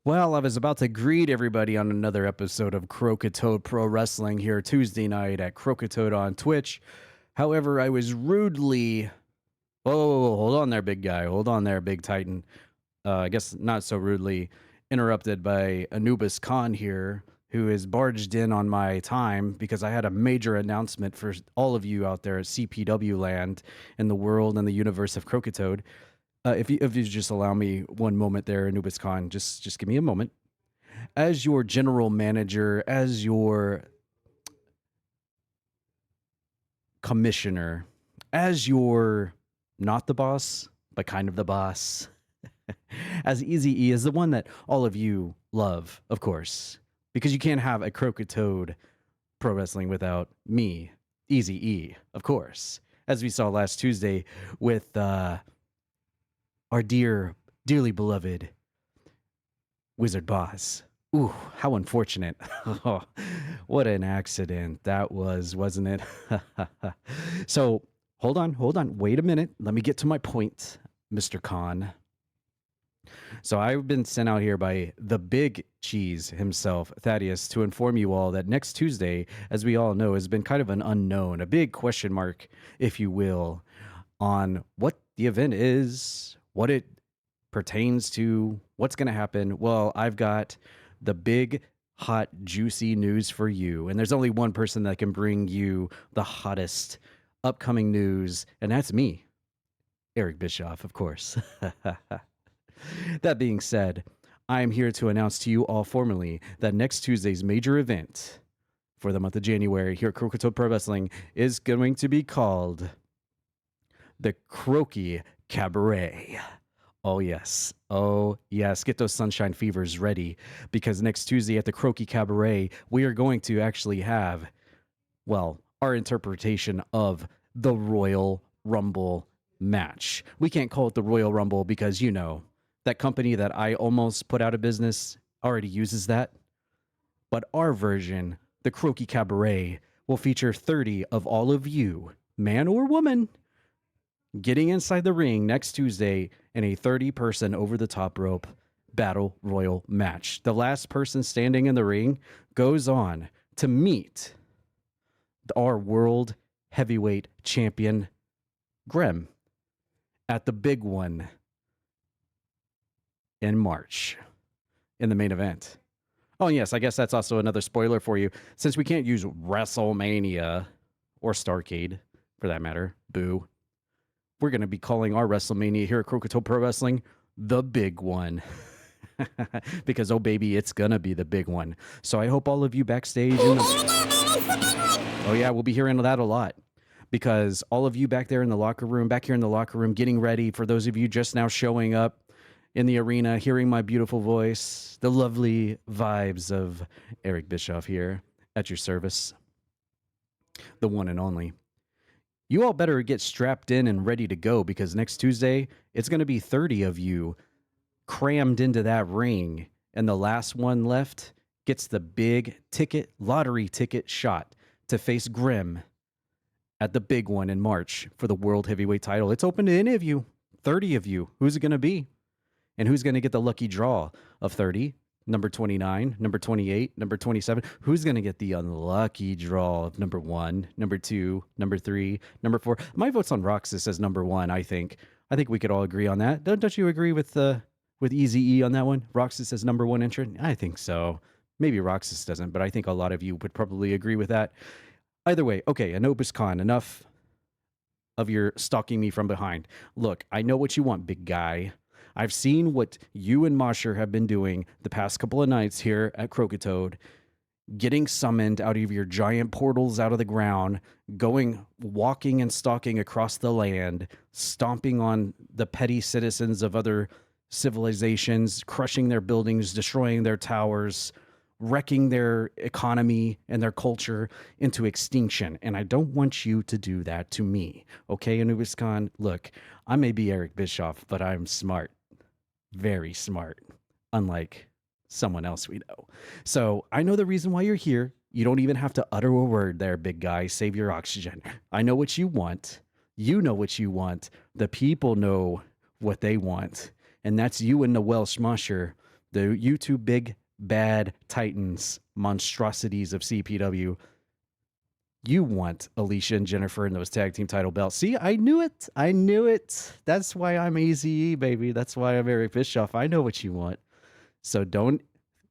Well, I was about to greet everybody on another episode of Croakitoad Pro Wrestling here Tuesday night at Croakitoad on Twitch. However, I was rudely. Whoa, hold on there, big guy. Hold on there, big titan. I guess not so rudely interrupted by Anubis Khan here, who is barged in on my time because I had a major announcement for all of you out there at CPW land in the world and the universe of Croakitoad. If you just allow me one moment there, Anubis Khan, just give me a moment. As your general manager, as your commissioner, as your not the boss, but kind of the boss, as Easy E is the one that all of you love, of course, because you can't have a Croakitoad Pro Wrestling without me, Easy E, of course, as we saw last Tuesday with our dearly beloved Wizardboz. Ooh, how unfortunate. Oh, what an accident that was, wasn't it? So, hold on. Wait a minute. Let me get to my point, Mr. Khan. So, I've been sent out here by the big cheese himself, Thaddeus, to inform you all that next Tuesday, as we all know, has been kind of an unknown, a big question mark, if you will, on what the event is, what it pertains to, what's going to happen. Well, I've got the big, hot, juicy news for you. And there's only one person that can bring you the hottest upcoming news, and that's me, Eric Bischoff, of course. That being said, I am here to announce to you all formally that next Tuesday's major event for the month of January here at Croakitoad Pro Wrestling is going to be called the Croaki Cabaret. Oh, yes. Get those sunshine fevers ready, because next Tuesday at the Croaki Cabaret, we are going to actually have, well, our interpretation of the Royal Rumble match. We can't call it the Royal Rumble because, you know, that company that I almost put out of business already uses that. But our version, the Croaki Cabaret, will feature 30 of all of you, man or woman, getting inside the ring next Tuesday in a 30-person over-the-top rope battle royal match. The last person standing in the ring goes on to meet our world heavyweight champion, Grem, at the big one in March in the main event. Oh, yes, I guess that's also another spoiler for you. Since we can't use WrestleMania or Starrcade, for that matter, boo, we're going to be calling our WrestleMania here at Croakitoad Pro Wrestling the big one. Because, oh, baby, it's going to be the big one. So I hope all of you backstage. Oh, yeah, we'll be hearing that a lot. Because all of you back there in the locker room, back here in the locker room, getting ready, for those of you just now showing up in the arena, hearing my beautiful voice, the lovely vibes of Eric Bischoff here at your service, the one and only. You all better get strapped in and ready to go, because next Tuesday, it's going to be 30 of you crammed into that ring, and the last one left gets the big lottery ticket shot to face Grimm at the big one in March for the World Heavyweight title. It's open to any of you, 30 of you. Who's it going to be? And who's going to get the lucky draw of 30? Number 29, number 28, number 27. Who's going to get the unlucky draw of number 1, number 2, number 3, number 4? My vote's on Roxas as number 1, I think. I think we could all agree on that. Don't you agree with Easy E on that one? Roxas as number 1 entrant? I think so. Maybe Roxas doesn't, but I think a lot of you would probably agree with that. Either way, okay, Anubis Khan, enough of your stalking me from behind. Look, I know what you want, big guy. I've seen what you and Mosher have been doing the past couple of nights here at Croakitoad, getting summoned out of your giant portals out of the ground, walking and stalking across the land, stomping on the petty citizens of other civilizations, crushing their buildings, destroying their towers, wrecking their economy and their culture into extinction. And I don't want you to do that to me. Okay, Anubis Khan? Look, I may be Eric Bischoff, but I'm smart. Very smart. Unlike someone else we know. So I know the reason why you're here. You don't even have to utter a word there, big guy. Save your oxygen. I know what you want. You know what you want. The people know what they want. And that's you and the Welsh Musher you two big bad titans, monstrosities of CPW. You want Alicia and Jennifer in those tag team title belts. See, I knew it. I knew it. That's why I'm AZE, baby. That's why I'm Eric Bischoff. I know what you want. So don't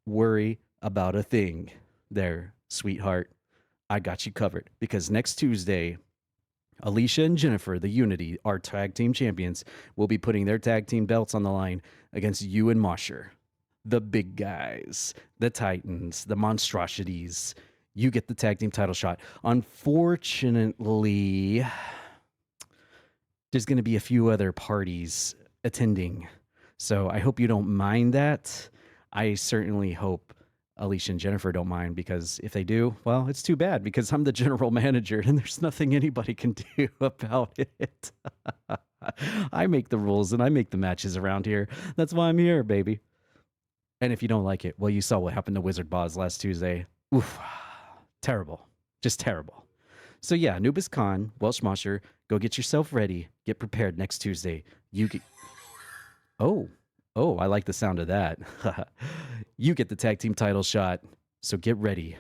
worry about a thing there, sweetheart. I got you covered, because next Tuesday, Alicia and Jennifer, the Unity, our tag team champions, will be putting their tag team belts on the line against you and Mosher. The big guys, the titans, the monstrosities. You get the tag team title shot. Unfortunately, there's going to be a few other parties attending. So I hope you don't mind that. I certainly hope Alicia and Jennifer don't mind, because if they do, well, it's too bad, because I'm the general manager and there's nothing anybody can do about it. I make the rules and I make the matches around here. That's why I'm here, baby. And if you don't like it, well, you saw what happened to Wizardboz last Tuesday. Oof. Terrible. Just terrible. So yeah, Anubis Khan, Welsh Mosher, go get yourself ready. Get prepared next Tuesday. You get... Oh, I like the sound of that. You get the tag team title shot. So get ready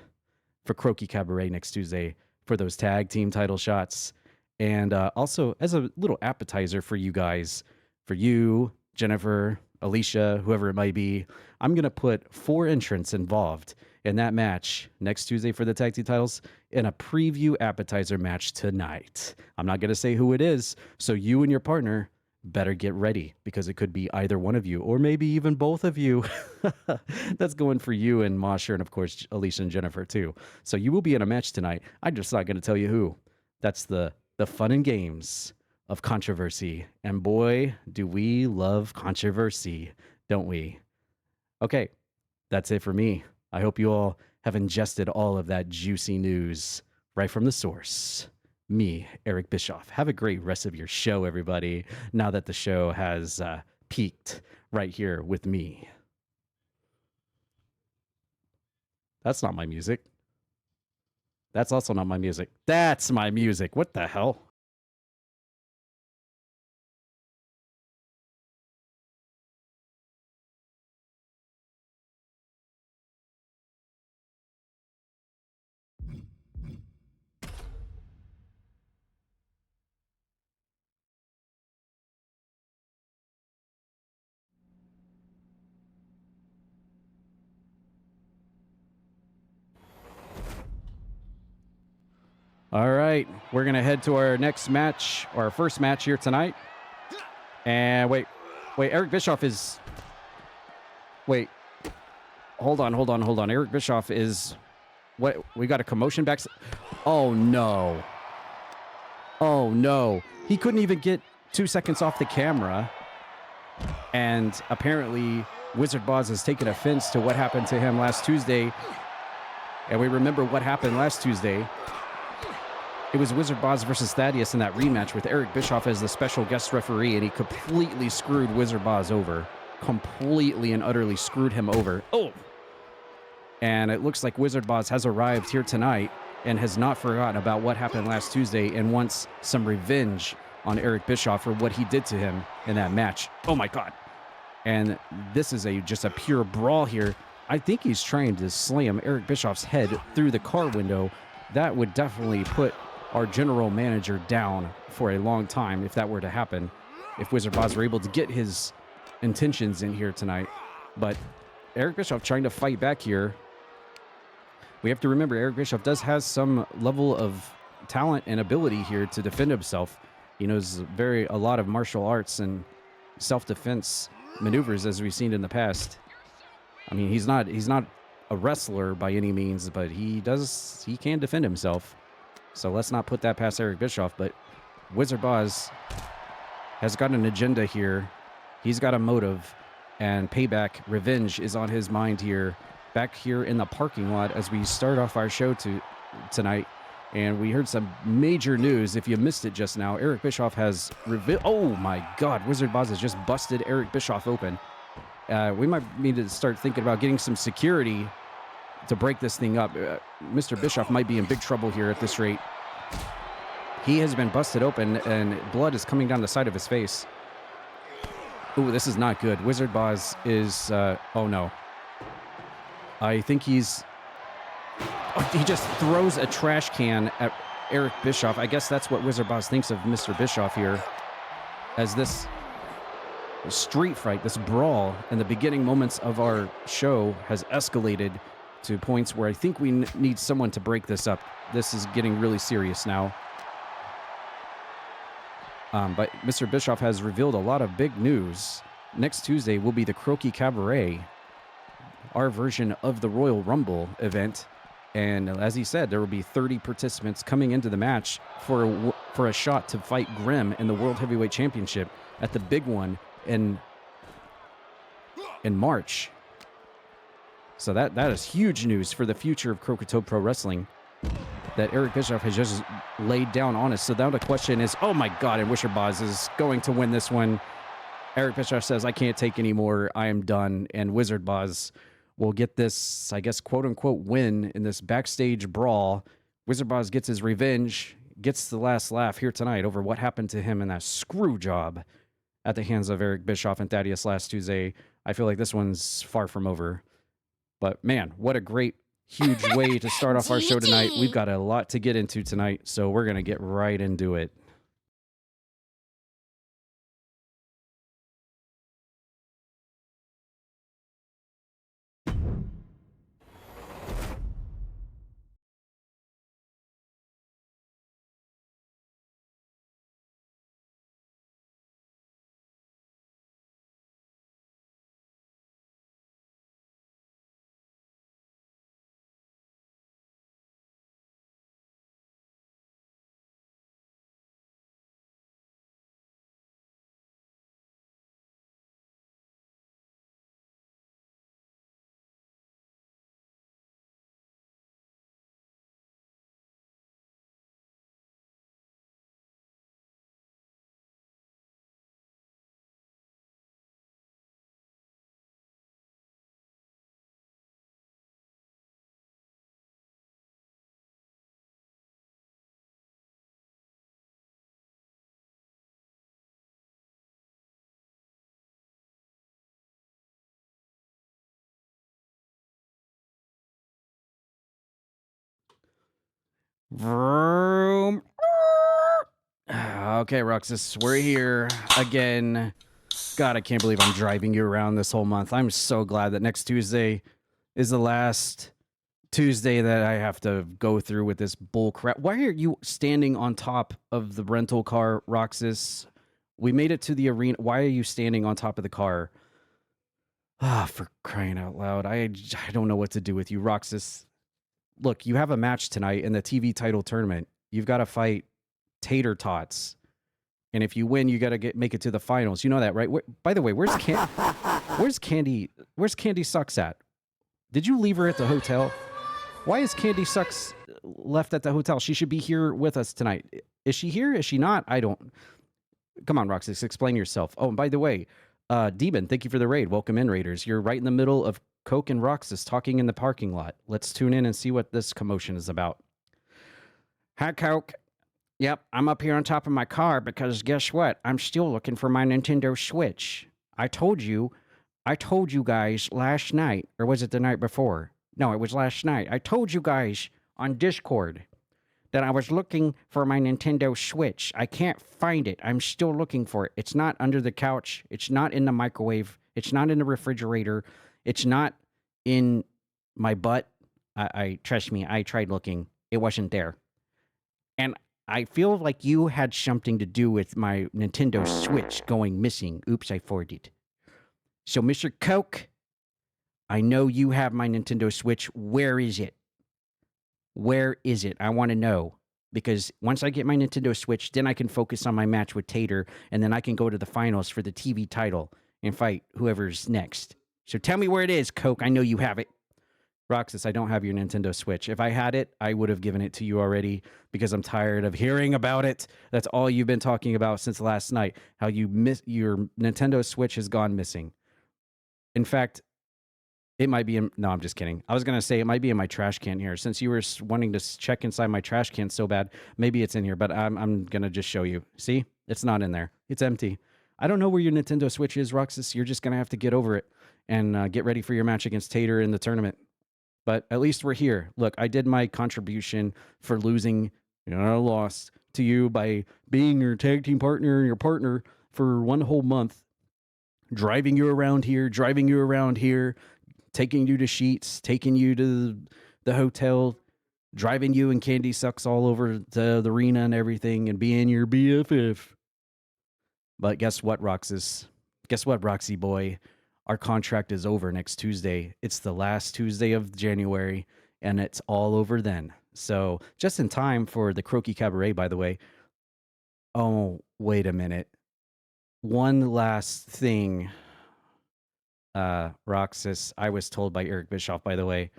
for Croaki Cabaret next Tuesday for those tag team title shots. And also, as a little appetizer for you guys, for you, Jennifer, Alicia, whoever it might be, I'm going to put 4 entrants involved in that match next Tuesday for the tag team titles in a preview appetizer match tonight. I'm not going to say who it is, so you and your partner better get ready, because it could be either one of you or maybe even both of you. That's going for you and Mosher, and of course Alicia and Jennifer too. So you will be in a match tonight. I'm just not going to tell you who. That's the fun and games of controversy. And boy, do we love controversy, don't we? Okay, that's it for me. I hope you all have ingested all of that juicy news right from the source. Me, Eric Bischoff. Have a great rest of your show, everybody, now that the show has peaked right here with me. That's not my music. That's also not my music. That's my music. What the hell? All right, we're going to head to our next match, or our first match here tonight. And wait, Eric Bischoff is... Wait, hold on. Eric Bischoff is... What? We got a commotion back... Oh, no. He couldn't even get 2 seconds off the camera. And apparently, Wizardboz has taken offense to what happened to him last Tuesday. And we remember what happened last Tuesday. It was Wizardboz versus Thaddeus in that rematch with Eric Bischoff as the special guest referee, and he completely screwed Wizardboz over. Completely and utterly screwed him over. Oh! And it looks like Wizardboz has arrived here tonight and has not forgotten about what happened last Tuesday and wants some revenge on Eric Bischoff for what he did to him in that match. Oh my God. And this is just a pure brawl here. I think he's trying to slam Eric Bischoff's head through the car window. That would definitely put our general manager down for a long time if that were to happen, if Wizardboz were able to get his intentions in here tonight. But Eric Bischoff trying to fight back here. We have to remember Eric Bischoff does have some level of talent and ability here to defend himself. He knows a lot of martial arts and self-defense maneuvers, as we've seen in the past. I mean, he's not a wrestler by any means, but he can defend himself. So let's not put that past Eric Bischoff. But Wizardboz has got an agenda here. He's got a motive, and payback, revenge is on his mind here. Back here in the parking lot as we start off our show tonight. And we heard some major news. If you missed it just now, Eric Bischoff has revealed... Oh my God, Wizardboz has just busted Eric Bischoff open. We might need to start thinking about getting some security to break this thing up. Mr. Bischoff might be in big trouble here at this rate. He has been busted open and blood is coming down the side of his face. Ooh, this is not good. Wizardboz is, oh no. I think he just throws a trash can at Eric Bischoff. I guess that's what Wizardboz thinks of Mr. Bischoff here. As this street fight, this brawl in the beginning moments of our show has escalated to points where I think we need someone to break this up. This is getting really serious now. But Mr. Bischoff has revealed a lot of big news. Next Tuesday will be the Croaki Cabaret, our version of the Royal Rumble event. And as he said, there will be 30 participants coming into the match for a shot to fight Grimm in the World Heavyweight Championship at the big one in March. So that is huge news for the future of Croakitoad Pro Wrestling that Eric Bischoff has just laid down on us. So now the question is, oh my God, and Wizardboz is going to win this one. Eric Bischoff says, I can't take any more. I am done. And Wizardboz will get this, I guess, quote-unquote win in this backstage brawl. Wizardboz gets his revenge, gets the last laugh here tonight over what happened to him in that screw job at the hands of Eric Bischoff and Thaddeus last Tuesday. I feel like this one's far from over. But man, what a great, huge way to start off our show tonight. We've got a lot to get into tonight, so we're going to get right into it. Vroom. Okay, Roxas, we're here again. God, I can't believe I'm driving you around this whole month. I'm so glad that next Tuesday is the last Tuesday that I have to go through with this bull crap. Why are you standing on top of the rental car, Roxas? We made it to the arena. Why are you standing on top of the car? Ah, for crying out loud. I don't know what to do with you, Roxas. Look, you have a match tonight in the TV title tournament. You've got to fight Tater Tots. And if you win, you got to make it to the finals. You know that, right? By the way, where's Candy Sucks at? Did you leave her at the hotel? Why is Candy Sucks left at the hotel? She should be here with us tonight. Is she here? Is she not? I don't. Come on, Roxas, explain yourself. Oh, and by the way, Demon, thank you for the raid. Welcome in, Raiders. You're right in the middle of Coke and Roxas talking in the parking lot. Let's tune in and see what this commotion is about. Hi, Coke. Yep, I'm up here on top of my car because guess what? I'm still looking for my Nintendo Switch. I told you guys last night, or was it the night before? No, it was last night. I told you guys on Discord that I was looking for my Nintendo Switch. I can't find it. I'm still looking for it. It's not under the couch. It's not in the microwave. It's not in the refrigerator. It's not in my butt. I trust me, I tried looking. It wasn't there. And I feel like you had something to do with my Nintendo Switch going missing. Oops, I forwarded. So, Mr. Coke, I know you have my Nintendo Switch. Where is it? Where is it? I want to know. Because once I get my Nintendo Switch, then I can focus on my match with Tater, and then I can go to the finals for the TV title and fight whoever's next. So tell me where it is, Coke. I know you have it. Roxas, I don't have your Nintendo Switch. If I had it, I would have given it to you already because I'm tired of hearing about it. That's all you've been talking about since last night, how you miss your Nintendo Switch has gone missing. In fact, it might be in... No, I'm just kidding. I was going to say it might be in my trash can here. Since you were wanting to check inside my trash can so bad, maybe it's in here, but I'm going to just show you. See? It's not in there. It's empty. I don't know where your Nintendo Switch is, Roxas. You're just going to have to get over it and get ready for your match against Tater in the tournament. But at least we're here. Look, I did my contribution for losing, lost to you by being your tag team partner and your partner for 1 whole month, driving you around here, taking you to Sheets, taking you to the hotel, driving you in candy sucks all over the arena and everything, and being your BFF. But guess what, Roxas? Guess what, Roxy boy? Our contract is over next Tuesday. It's the last Tuesday of January, and it's all over then. So just in time for the Croaki Cabaret, by the way. Oh, wait a minute. One last thing, Roxas. I was told by Eric Bischoff, by the way.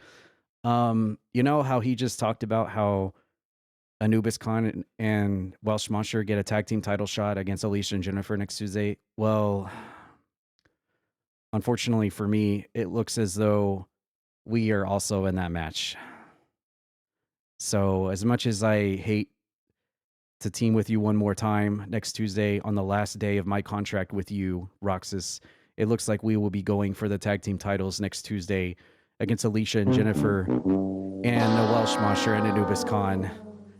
You know how he just talked about how Anubis Khan and Welsh Monster get a tag team title shot against Alicia and Jennifer next Tuesday? Well, unfortunately for me, it looks as though we are also in that match. So as much as I hate to team with you one more time next Tuesday on the last day of my contract with you, Roxas, it looks like we will be going for the tag team titles next Tuesday against Alicia and Jennifer and the Welsh Monster and Anubis Khan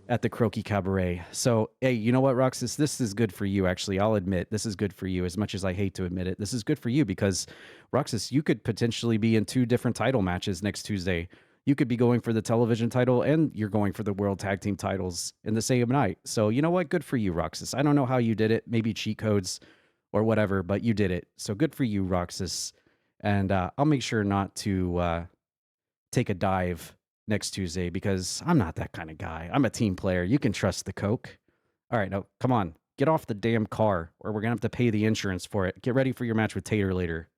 at the Croaki Cabaret. So, hey, you know what, Roxas? This is good for you, actually. I'll admit this is good for you. As much as I hate to admit it, this is good for you because, Roxas, you could potentially be in 2 different title matches next Tuesday. You could be going for the television title and you're going for the world tag team titles in the same night. So, you know what? Good for you, Roxas. I don't know how you did it. Maybe cheat codes or whatever, but you did it. So good for you, Roxas. And I'll make sure not to take a dive next Tuesday because I'm not that kind of guy. I'm a team player. You can trust the Coke. All right, no, come on. Get off the damn car or we're going to have to pay the insurance for it. Get ready for your match with Tater later.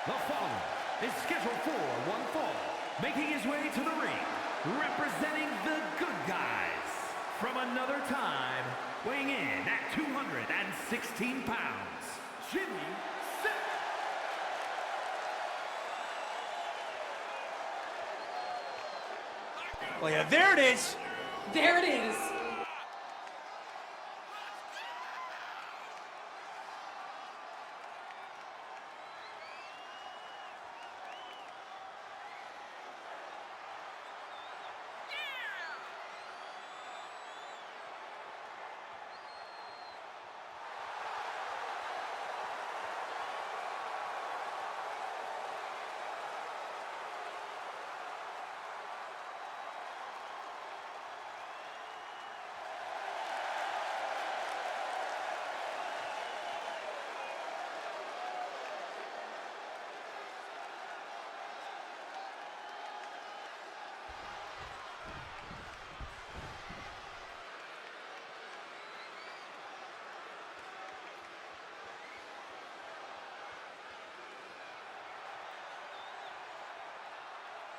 The following is scheduled for one fall, making his way to the ring, representing the good guys from another time, weighing in at 216 pounds, Jimmy Sick. Oh yeah, there it is. There it is.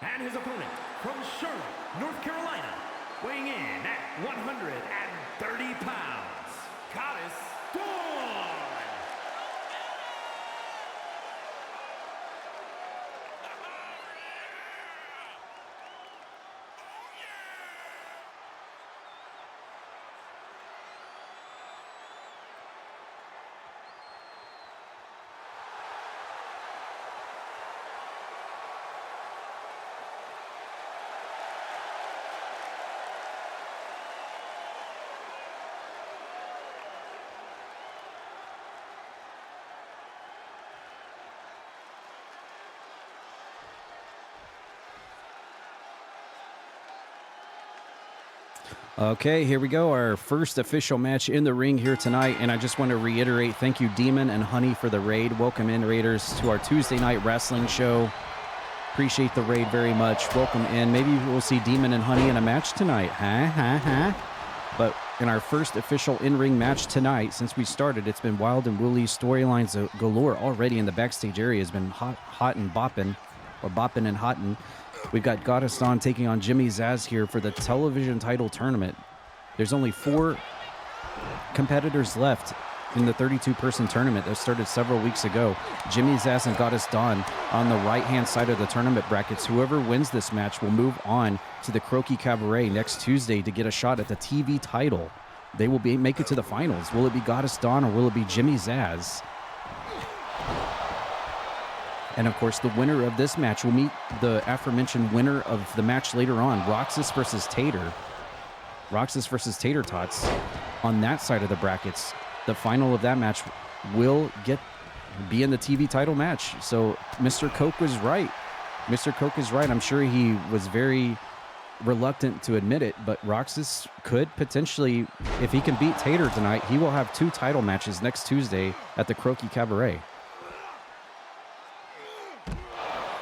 And his opponent from Charlotte, North Carolina, weighing in at 130 pounds, Goddess Dawn. Okay, here we go. Our first official match in the ring here tonight. And I just want to reiterate, thank you, Demon and Honey, for the raid. Welcome in, Raiders, to our Tuesday night wrestling show. Appreciate the raid very much. Welcome in. Maybe we'll see Demon and Honey in a match tonight. But in our first official in-ring match tonight, since we started, it's been wild and woolly storylines galore already in the backstage area. Has been hot and bopping, or bopping and hotting. We've got Goddess Dawn taking on Jimmy Zaz here for the television title tournament. There's only 4 competitors left in the 32-person tournament that started several weeks ago. Jimmy Zaz and Goddess Dawn on the right-hand side of the tournament brackets. Whoever wins this match will move on to the Croaki Cabaret next Tuesday to get a shot at the TV title. They will make it to the finals. Will it be Goddess Dawn or will it be Jimmy Zaz? And, of course, the winner of this match will meet the aforementioned winner of the match later on, Roxas versus Tater. Roxas versus Tater Tots on that side of the brackets. The final of that match will be in the TV title match. So Mr. Coke was right. Mr. Coke is right. I'm sure he was very reluctant to admit it, but Roxas could potentially, if he can beat Tater tonight, he will have 2 title matches next Tuesday at the Croaki Cabaret.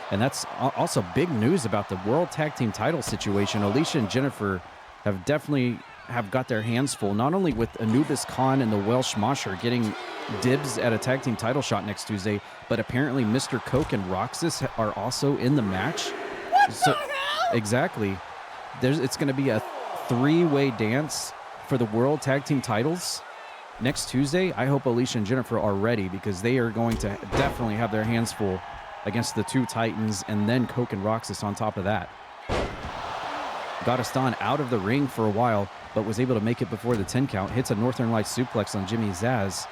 And that's also big news about the World Tag Team title situation. Alicia and Jennifer have definitely got their hands full, not only with Anubis Khan and the Welsh Mosher getting dibs at a tag team title shot next Tuesday, but apparently Mr. Coke and Roxas are also in the match. What the hell? Exactly. It's going to be a 3-way dance for the World Tag Team titles next Tuesday. I hope Alicia and Jennifer are ready because they are going to definitely have their hands full against the 2 Titans, and then Coke and Roxas on top of that. Goddess Dawn out of the ring for a while, but was able to make it before the 10 count. Hits a Northern Lights suplex on Jimmy Zaz.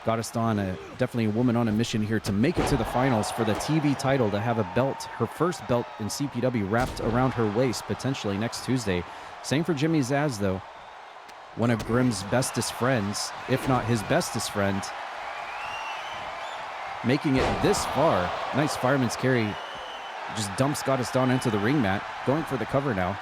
Goddess Dawn, definitely a woman on a mission here to make it to the finals for the TV title, to have a belt, her first belt in CPW, wrapped around her waist potentially next Tuesday. Same for Jimmy Zaz, though. One of Grimm's bestest friends, if not his bestest friend, making it this far. Nice fireman's carry. Just dumps Goddess Dawn into the ring mat. Going for the cover now.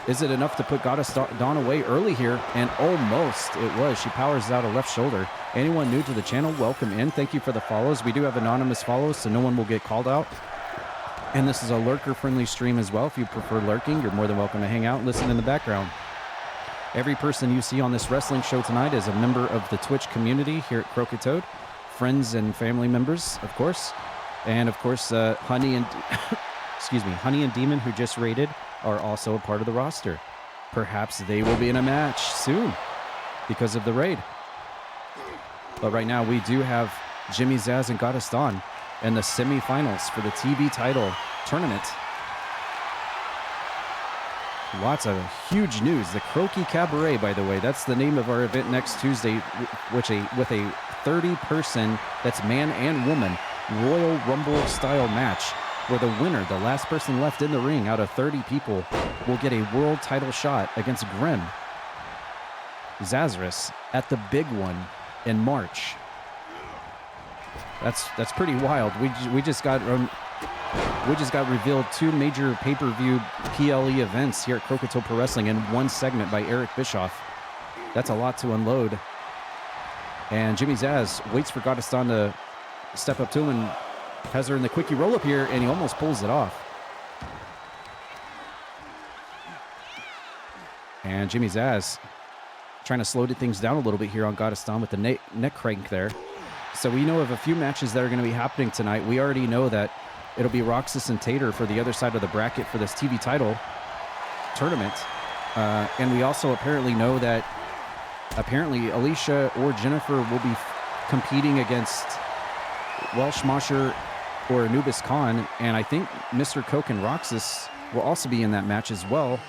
Is it enough to put Goddess Dawn away early here? And almost it was. She powers out a left shoulder. Anyone new to the channel, welcome in. Thank you for the follows. We do have anonymous follows, so no one will get called out. And this is a lurker-friendly stream as well. If you prefer lurking, you're more than welcome to hang out and listen in the background. Every person you see on this wrestling show tonight is a member of the Twitch community here at Croakitoad. Friends and family members, of course. And, of course, Honey and Honey and Demon, who just raided, are also a part of the roster. Perhaps they will be in a match soon because of the raid. But right now, we do have Jimmy Zaz and Goddess Dawn in the semifinals for the TV title tournament. Lots of huge news. The Croaki Cabaret, by the way, that's the name of our event next Tuesday, with a 30-person, that's man and woman, Royal Rumble style match, where the winner, the last person left in the ring out of 30 people, will get a world title shot against Grimm Zazarus at the big one in March. That's pretty wild. We just got revealed 2 major pay-per-view PLE events here at Croakitoad Pro Wrestling in one segment by Eric Bischoff. That's a lot to unload. And Jimmy Zaz waits for Goddess Dawn to step up to him and has her in the quickie roll-up here, and he almost pulls it off. And Jimmy Zaz trying to slow things down a little bit here on Goddess Dawn with the neck crank there. So we know of a few matches that are going to be happening tonight. We already know that it'll be Roxas and Tater for the other side of the bracket for this TV title tournament. And we also apparently know that Alicia or Jennifer will be competing against Welsh Mosher or Anubis Khan, and I think Mr. Coke and Roxas will also be in that match as well.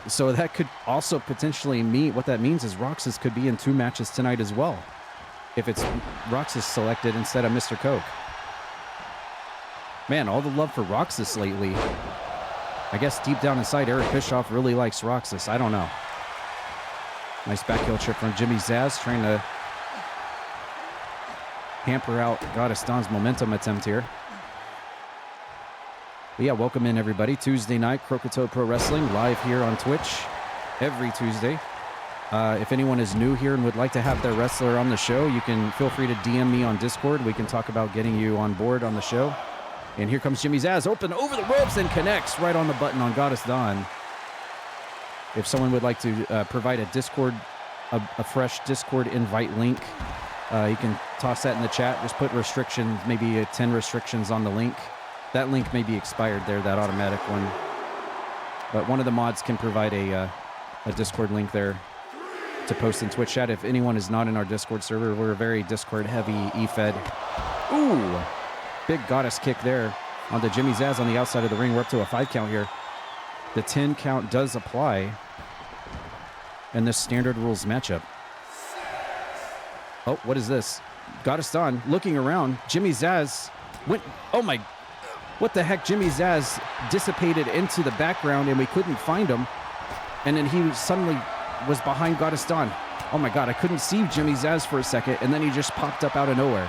So that could also potentially mean, what that means is Roxas could be in 2 matches tonight as well, if it's Roxas selected instead of Mr. Coke. Man, all the love for Roxas lately. I guess deep down inside, Eric Bischoff really likes Roxas. I don't know. Nice back heel trip from Jimmy Zaz, trying to hamper out Goddess Dawn's momentum attempt here. But yeah, welcome in everybody. Tuesday night, Croakitoad Pro Wrestling, live here on Twitch every Tuesday. If anyone is new here and would like to have their wrestler on the show, you can feel free to DM me on Discord. We can talk about getting you on board on the show. And here comes Jimmy Zaz, open over the ropes and connects right on the button on Goddess Dawn. If someone would like to provide a Discord, a fresh Discord invite link, you can toss that in the chat. Just put restrictions, maybe 10 restrictions on the link. That link may be expired there, that automatic one. But one of the mods can provide a Discord link there to post in Twitch chat. If anyone is not in our Discord server, we're a very Discord heavy E-Fed. Ooh, big goddess kick there onto Jimmy Zaz on the outside of the ring. We're up to a 5 count here. The 10 count does apply in this standard rules matchup. Oh, what is this? Goddess Dawn looking around. Jimmy Zaz went, oh my, what the heck? Jimmy Zaz dissipated into the background and we couldn't find him. And then he suddenly was behind Goddess Dawn. Oh my God, I couldn't see Jimmy Zaz for a second, and then he just popped up out of nowhere.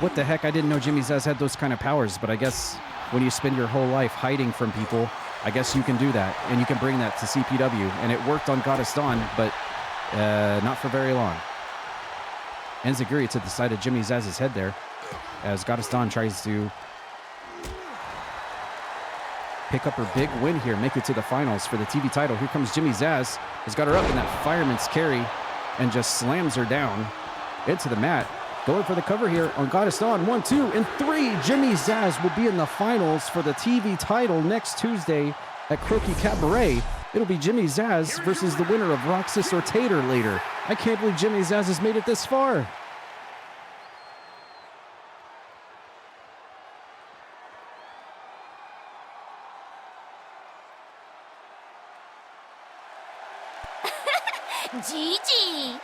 What the heck? I didn't know Jimmy Zaz had those kind of powers, but I guess when you spend your whole life hiding from people, I guess you can do that, and you can bring that to CPW. And it worked on Goddess Dawn, but not for very long. Enziguri to the side of Jimmy Zaz's head there, as Goddess Dawn tries to pick up her big win here, make it to the finals for the TV title. Here comes Jimmy Zaz, has got her up in that fireman's carry and just slams her down into the mat. Going for the cover here on Goddess Dawn. 1, 2, and 3. Jimmy Zaz will be in the finals for the TV title next Tuesday at Croaki Cabaret. It'll be Jimmy Zaz versus the winner of Roxas or Tater later. I can't believe Jimmy Zaz has made it this far. Gigi!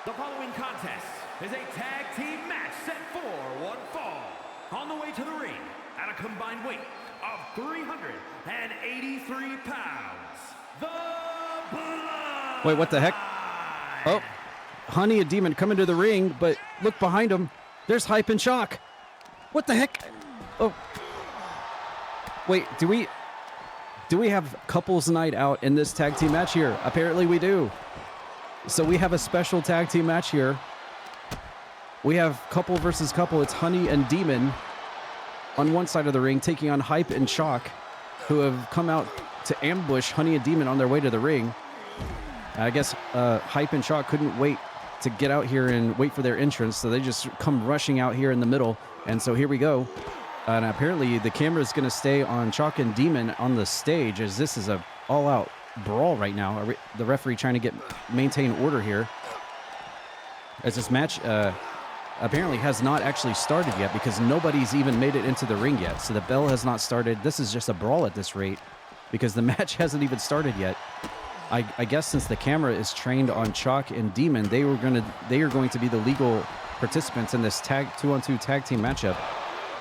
The following contest is a tag team match set for one fall. On the way to the ring at a combined weight of 383 pounds, the Blood. Wait, what the heck? Oh, Honey and Demon come into the ring, but look behind them. There's Hype and Shock. What the heck? Oh. Wait, do we have couples night out in this tag team match here? Apparently we do. So we have a special tag team match here. We have couple versus couple. It's Honey and Demon on one side of the ring taking on Hype and Shock, who have come out to ambush Honey and Demon on their way to the ring. I guess Hype and Shock couldn't wait to get out here and wait for their entrance, so they just come rushing out here in the middle. And so here we go. And apparently the camera is going to stay on Shock and Demon on the stage, as this is a all-out brawl right now. The referee trying to maintain order here, as this match apparently has not actually started yet, because nobody's even made it into the ring yet. So the bell has not started. This is just a brawl at this rate, because the match hasn't even started yet. I guess since the camera is trained on Shock and Demon, they are going to be the legal participants in this 2-on-2 tag team matchup.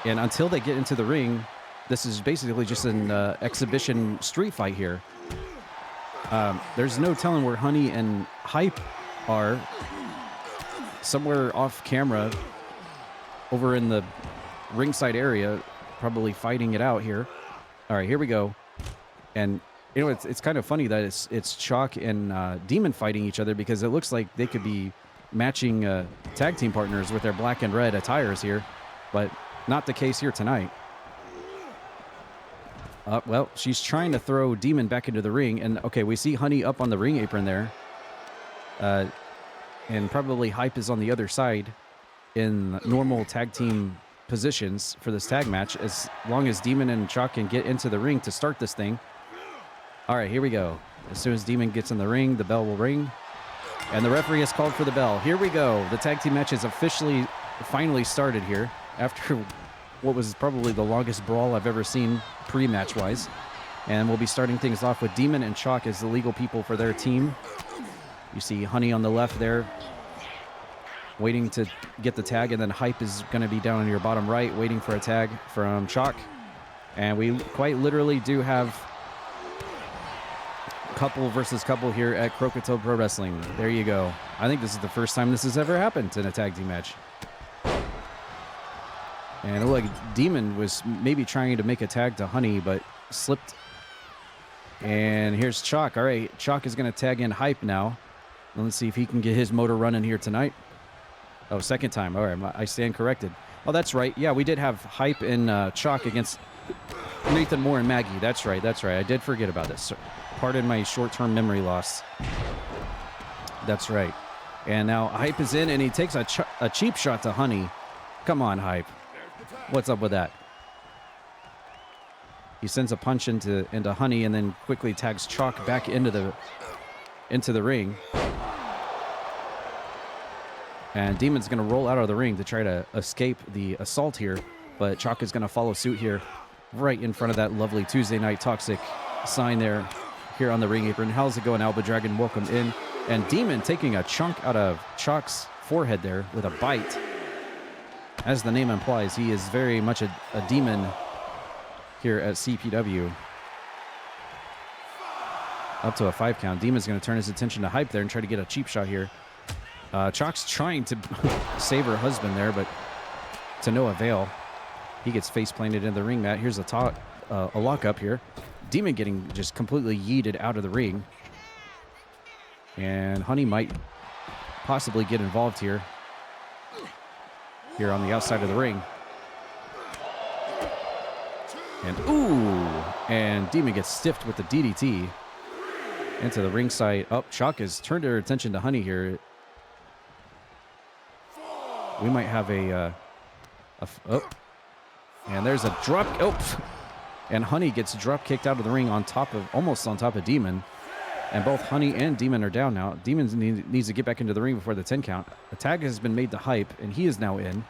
And until they get into the ring, this is basically just an exhibition street fight here. There's no telling where Honey and Hype are. Somewhere off camera, over in the ringside area, probably fighting it out here. All right, here we go. And you know, it's kind of funny that it's Shock and Demon fighting each other, because it looks like they could be matching tag team partners with their black and red attires here, but not the case here tonight. Well, she's trying to throw Demon back into the ring, and okay, we see Honey up on the ring apron there, and probably Hype is on the other side in normal tag team positions for this tag match, as long as Demon and Shock can get into the ring to start this thing. All right, here we go. As soon as Demon gets in the ring, the bell will ring, and the referee has called for the bell. Here we go. The tag team match is finally started here, after what was probably the longest brawl I've ever seen pre-match wise. And we'll be starting things off with Demon and Shock as the legal people for their team. You see Honey on the left there, waiting to get the tag, and then Hype is going to be down in your bottom right, waiting for a tag from Shock. And we quite literally do have couple versus couple here at Croakitoad Pro Wrestling. There you go. I think this is the first time this has ever happened in a tag team match. And it looked like Demon was maybe trying to make a tag to Honey, but slipped. And here's Shock. All right, Shock is going to tag in Hype now. Let's see if he can get his motor running here tonight. Oh, second time. All right, I stand corrected. Oh, that's right. Yeah, we did have Hype and Shock against Nathan Moore and Maggie. That's right. That's right. I did forget about this. Pardon my short-term memory loss. That's right. And now Hype is in, and he takes a cheap shot to Honey. Come on, Hype. What's up with that? He sends a punch into Honey, and then quickly tags Shock back into the ring. And Demon's going to roll out of the ring to try to escape the assault here, but Shock is going to follow suit here, right in front of that lovely Tuesday Night Toxic sign there, here on the ring apron. How's it going, Alba Dragon? Welcome in. And Demon taking a chunk out of Shock's forehead there with a bite. As the name implies, he is very much a demon here at CPW. Up to a 5 count. Demon's going to turn his attention to Hype there and try to get a cheap shot here. Shock's trying to save her husband there, but to no avail. He gets face planted in the ring mat. Here's a lockup here. Demon getting just completely yeeted out of the ring. And Honey might possibly get involved here. Here on the outside of the ring. And ooh! And Demon gets stiffed with the DDT into the ringside. Oh, Shock has turned her attention to Honey here. We might have oh. And there's a drop. Oh! And Honey gets drop kicked out of the ring almost on top of Demon. And both Honey and Demon are down now. Demon needs to get back into the ring before the 10 count. A tag has been made to Hype, and he is now in.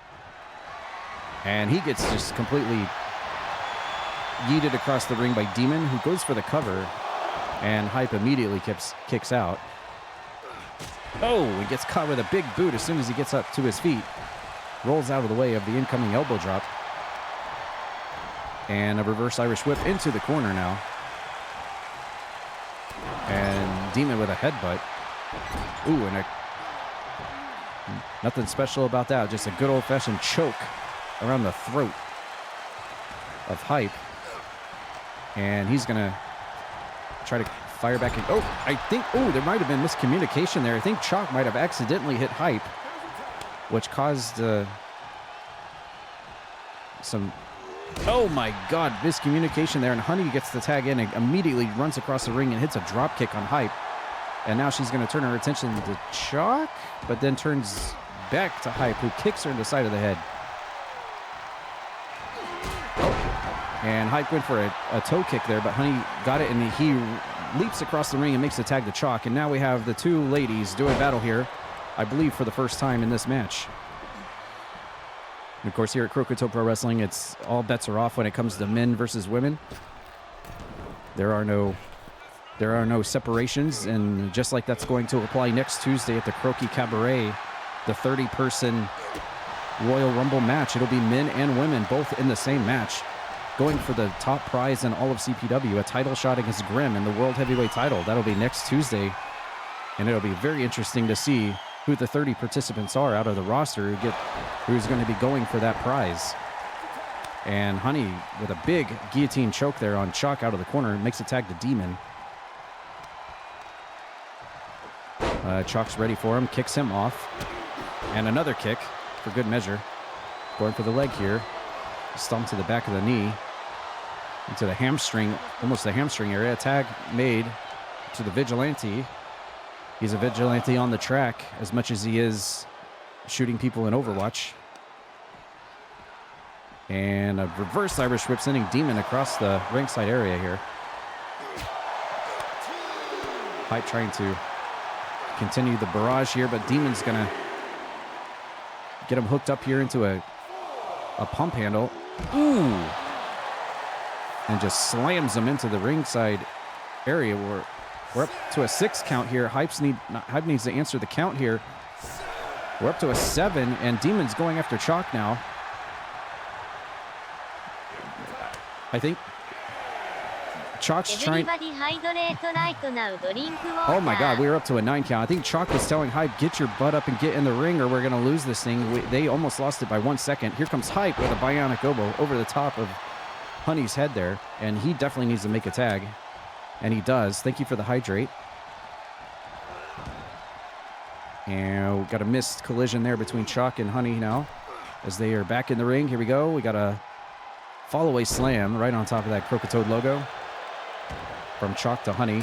And he gets just completely yeeted across the ring by Demon, who goes for the cover. And Hype immediately kicks out. Oh, he gets caught with a big boot as soon as he gets up to his feet. Rolls out of the way of the incoming elbow drop. And a reverse Irish whip into the corner now. And Demon with a headbutt. Ooh, and nothing special about that. Just a good old-fashioned choke around the throat of Hype. And he's going to try to fire back in. Oh, I think, there might have been miscommunication there. I think Chalk might have accidentally hit Hype, which caused some, oh my God, miscommunication there. And Honey gets the tag in and immediately runs across the ring and hits a drop kick on Hype. And now she's going to turn her attention to Chalk, but then turns back to Hype, who kicks her in the side of the head. And Hype went for a toe kick there, but Honey got it, and he leaps across the ring and makes the tag to Chalk. And now we have the two ladies doing battle here, I believe for the first time in this match. And of course, here at Croakitoad Pro Wrestling, it's all bets are off when it comes to men versus women. There are no separations, and just like that's going to apply next Tuesday at the Croaki Cabaret, the 30-person Royal Rumble match. It'll be men and women both in the same match, going for the top prize in all of CPW, a title shot against Grimm in the World Heavyweight title. That'll be next Tuesday, and it'll be very interesting to see who the 30 participants are out of the roster who's going to be going for that prize. And Honey with a big guillotine choke there on Chalk out of the corner makes a tag to Demon. Chalk's ready for him, kicks him off, and another kick for good measure. Going for the leg here. Stomp to the back of the knee, into the hamstring, almost the hamstring area. Tag made to the Vigilante. He's a Vigilante on the track as much as he is shooting people in Overwatch. And a reverse Irish whip sending Demon across the ringside area here. Hype trying to continue the barrage here, but Demon's gonna get him hooked up here into a pump handle. Ooh! And just slams him into the ringside area. We're up to a 6 count here. Hype needs to answer the count here. We're up to a 7, and Demon's going after Chalk now. I think Chalk's trying. Oh my God, we were up to a 9 count. I think Chalk was telling Hype, get your butt up and get in the ring or we're going to lose this thing. They almost lost it by 1 second. Here comes Hype with a bionic elbow over the top of Honey's head there. And he definitely needs to make a tag. And he does. Thank you for the hydrate. And we got a missed collision there between Chalk and Honey now as they are back in the ring. Here we go. We got a fall-away slam right on top of that Croakitoad logo. From Chalk to Honey.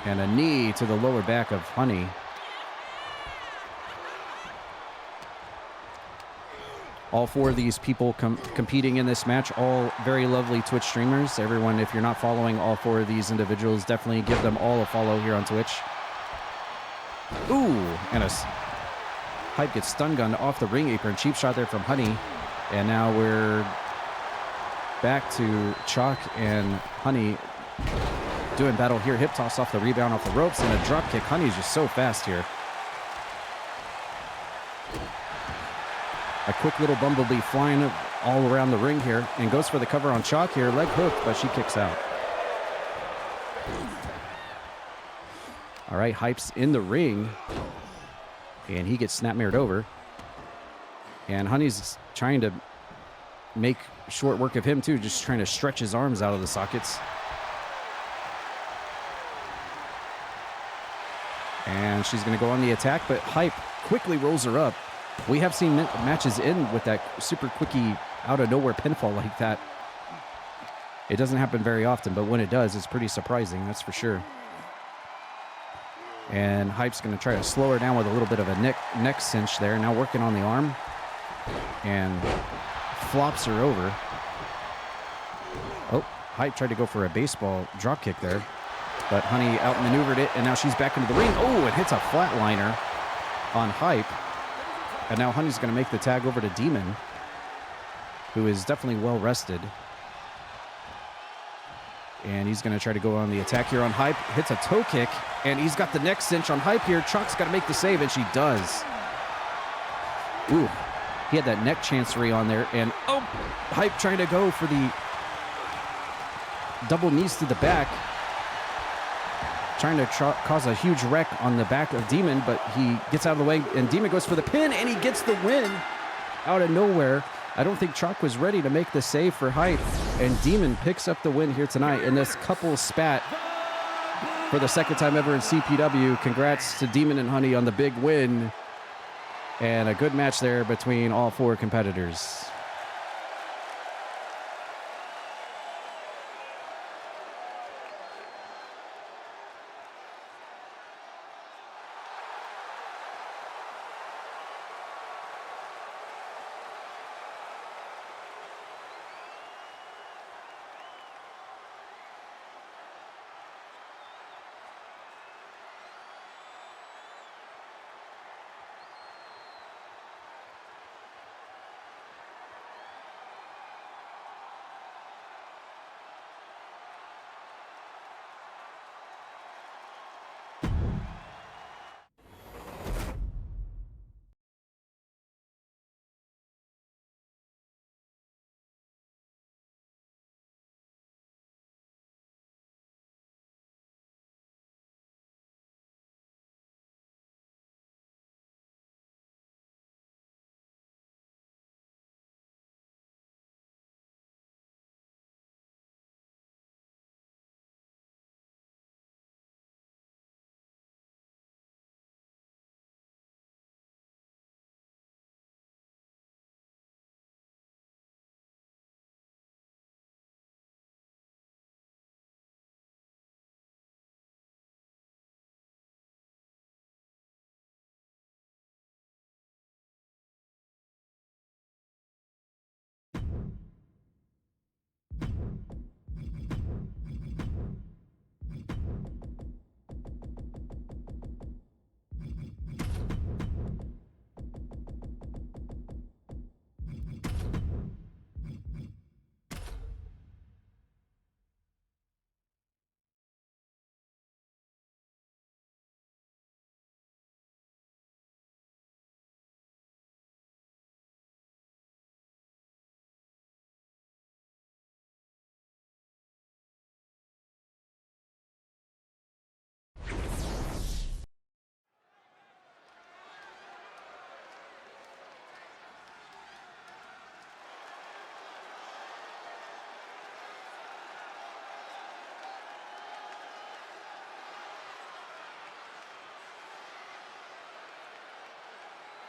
And a knee to the lower back of Honey. All 4 of these people competing in this match, all very lovely Twitch streamers. Everyone, if you're not following all 4 of these individuals, definitely give them all a follow here on Twitch. Ooh, and Hype gets stun gunned off the ring apron. Cheap shot there from Honey. And now we're back to Chalk and Honey doing battle here. Hip toss off the rebound off the ropes and a drop kick. Honey's just so fast here. A quick little bumblebee flying all around the ring here and goes for the cover on Chalk here. Leg hooked, but she kicks out. All right, Hype's in the ring and he gets snapmared over. And Honey's trying to make short work of him too, just trying to stretch his arms out of the sockets. And she's going to go on the attack, but Hype quickly rolls her up. We have seen matches end with that super quickie out of nowhere pinfall like that. It doesn't happen very often, but when it does, it's pretty surprising, that's for sure. And Hype's going to try to slow her down with a little bit of a neck cinch there. Now working on the arm. And flops her over. Oh, Hype tried to go for a baseball drop kick there. But Honey outmaneuvered it, and now she's back into the ring. Oh, it hits a flatliner on Hype. And now Honey's going to make the tag over to Demon, who is definitely well rested. And he's going to try to go on the attack here on Hype. Hits a toe kick, and he's got the neck cinch on Hype here. Chuck's got to make the save, and she does. Ooh, he had that neck chancery on there, and oh, Hype trying to go for the double knees to the back. Trying to cause a huge wreck on the back of Demon, but he gets out of the way, and Demon goes for the pin, and he gets the win out of nowhere. I don't think Chuck was ready to make the save for Hype, and Demon picks up the win here tonight in this couple spat for the second time ever in CPW. Congrats to Demon and Honey on the big win, and a good match there between all four competitors.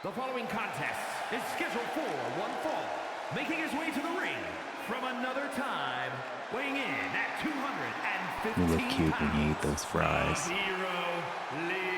The following contest is scheduled for one fall, making his way to the ring from another time, weighing in at 215 You look cute when you eat those fries. Hero Ling.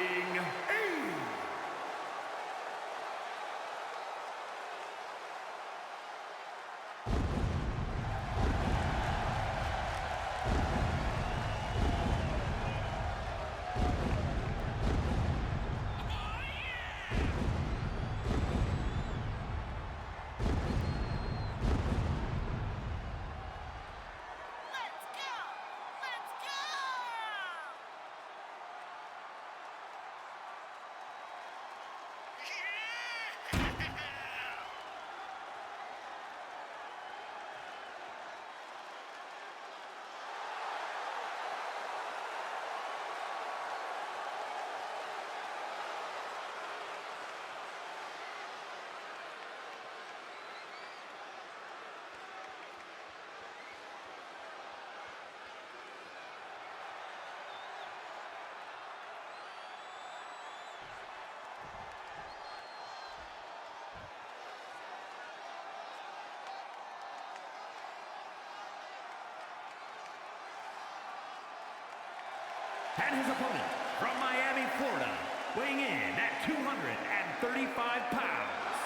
And his opponent from Miami, Florida, weighing in at 235 pounds,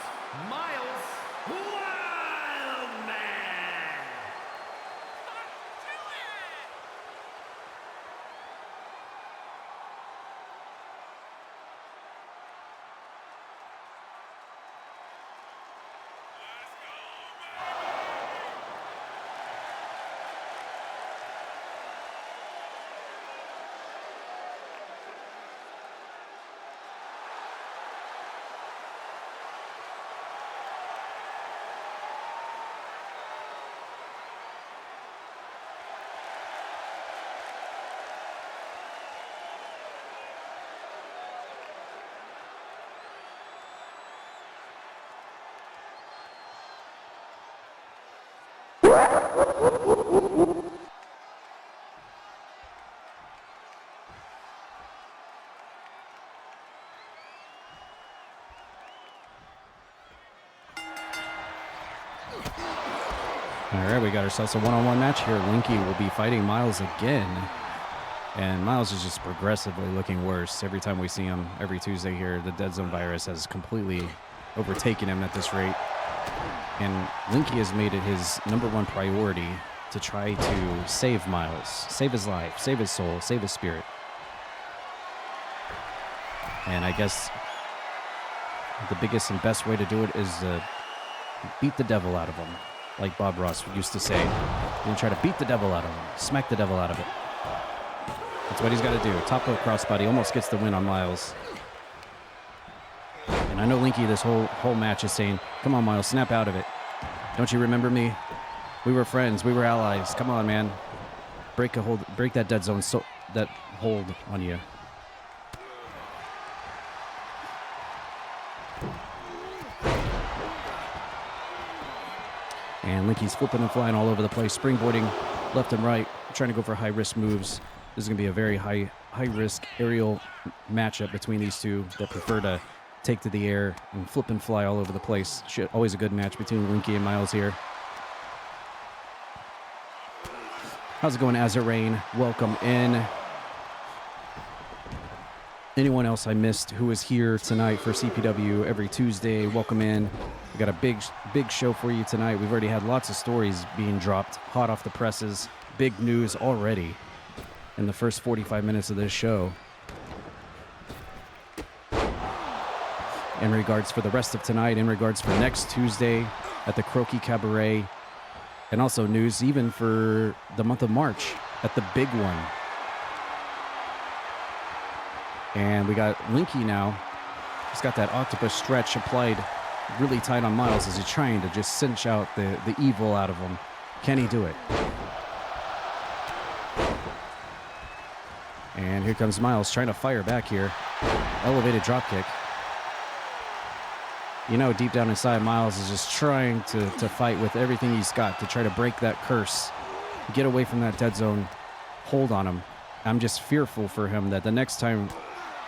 Miles Wildman. All right, we got ourselves a one-on-one match here. Linky will be fighting Miles again. And Miles is just progressively looking worse every time we see him every Tuesday here. The Dead Zone virus has completely overtaken him at this rate. And Linky has made it his #1 priority to try to save Miles, save his life, save his soul, save his spirit. And I guess the biggest and best way to do it is to beat the devil out of him, like Bob Ross used to say. And try to beat the devil out of him, smack the devil out of it. That's what he's got to do. Top of the crossbody, almost gets the win on Miles. And I know Linky this whole match is saying, come on, Miles, snap out of it. Don't you remember me? We were friends. We were allies. Come on, man. Break that dead zone, that hold on you. And Linky's flipping and flying all over the place, springboarding left and right, trying to go for high-risk moves. This is going to be a very high-risk aerial matchup between these two that prefer to take to the air and flip and fly all over the place. Always a good match between Linky and Miles here. How's it going, Azarain? Welcome in. Anyone else I missed who is here tonight for CPW every Tuesday, welcome in. We got a big show for you tonight. We've already had lots of stories being dropped, hot off the presses. Big news already in the first 45 minutes of this show. In regards for the rest of tonight, in regards for next Tuesday at the Croaki Cabaret, and also news even for the month of March at the big one. And we got Linky now. He's got that octopus stretch applied really tight on Miles as he's trying to just cinch out the evil out of him. Can he do it? And here comes Miles trying to fire back here. Elevated dropkick. You know, deep down inside, Miles is just trying to fight with everything he's got to try to break that curse, get away from that dead zone, hold on him. I'm just fearful for him that the next time,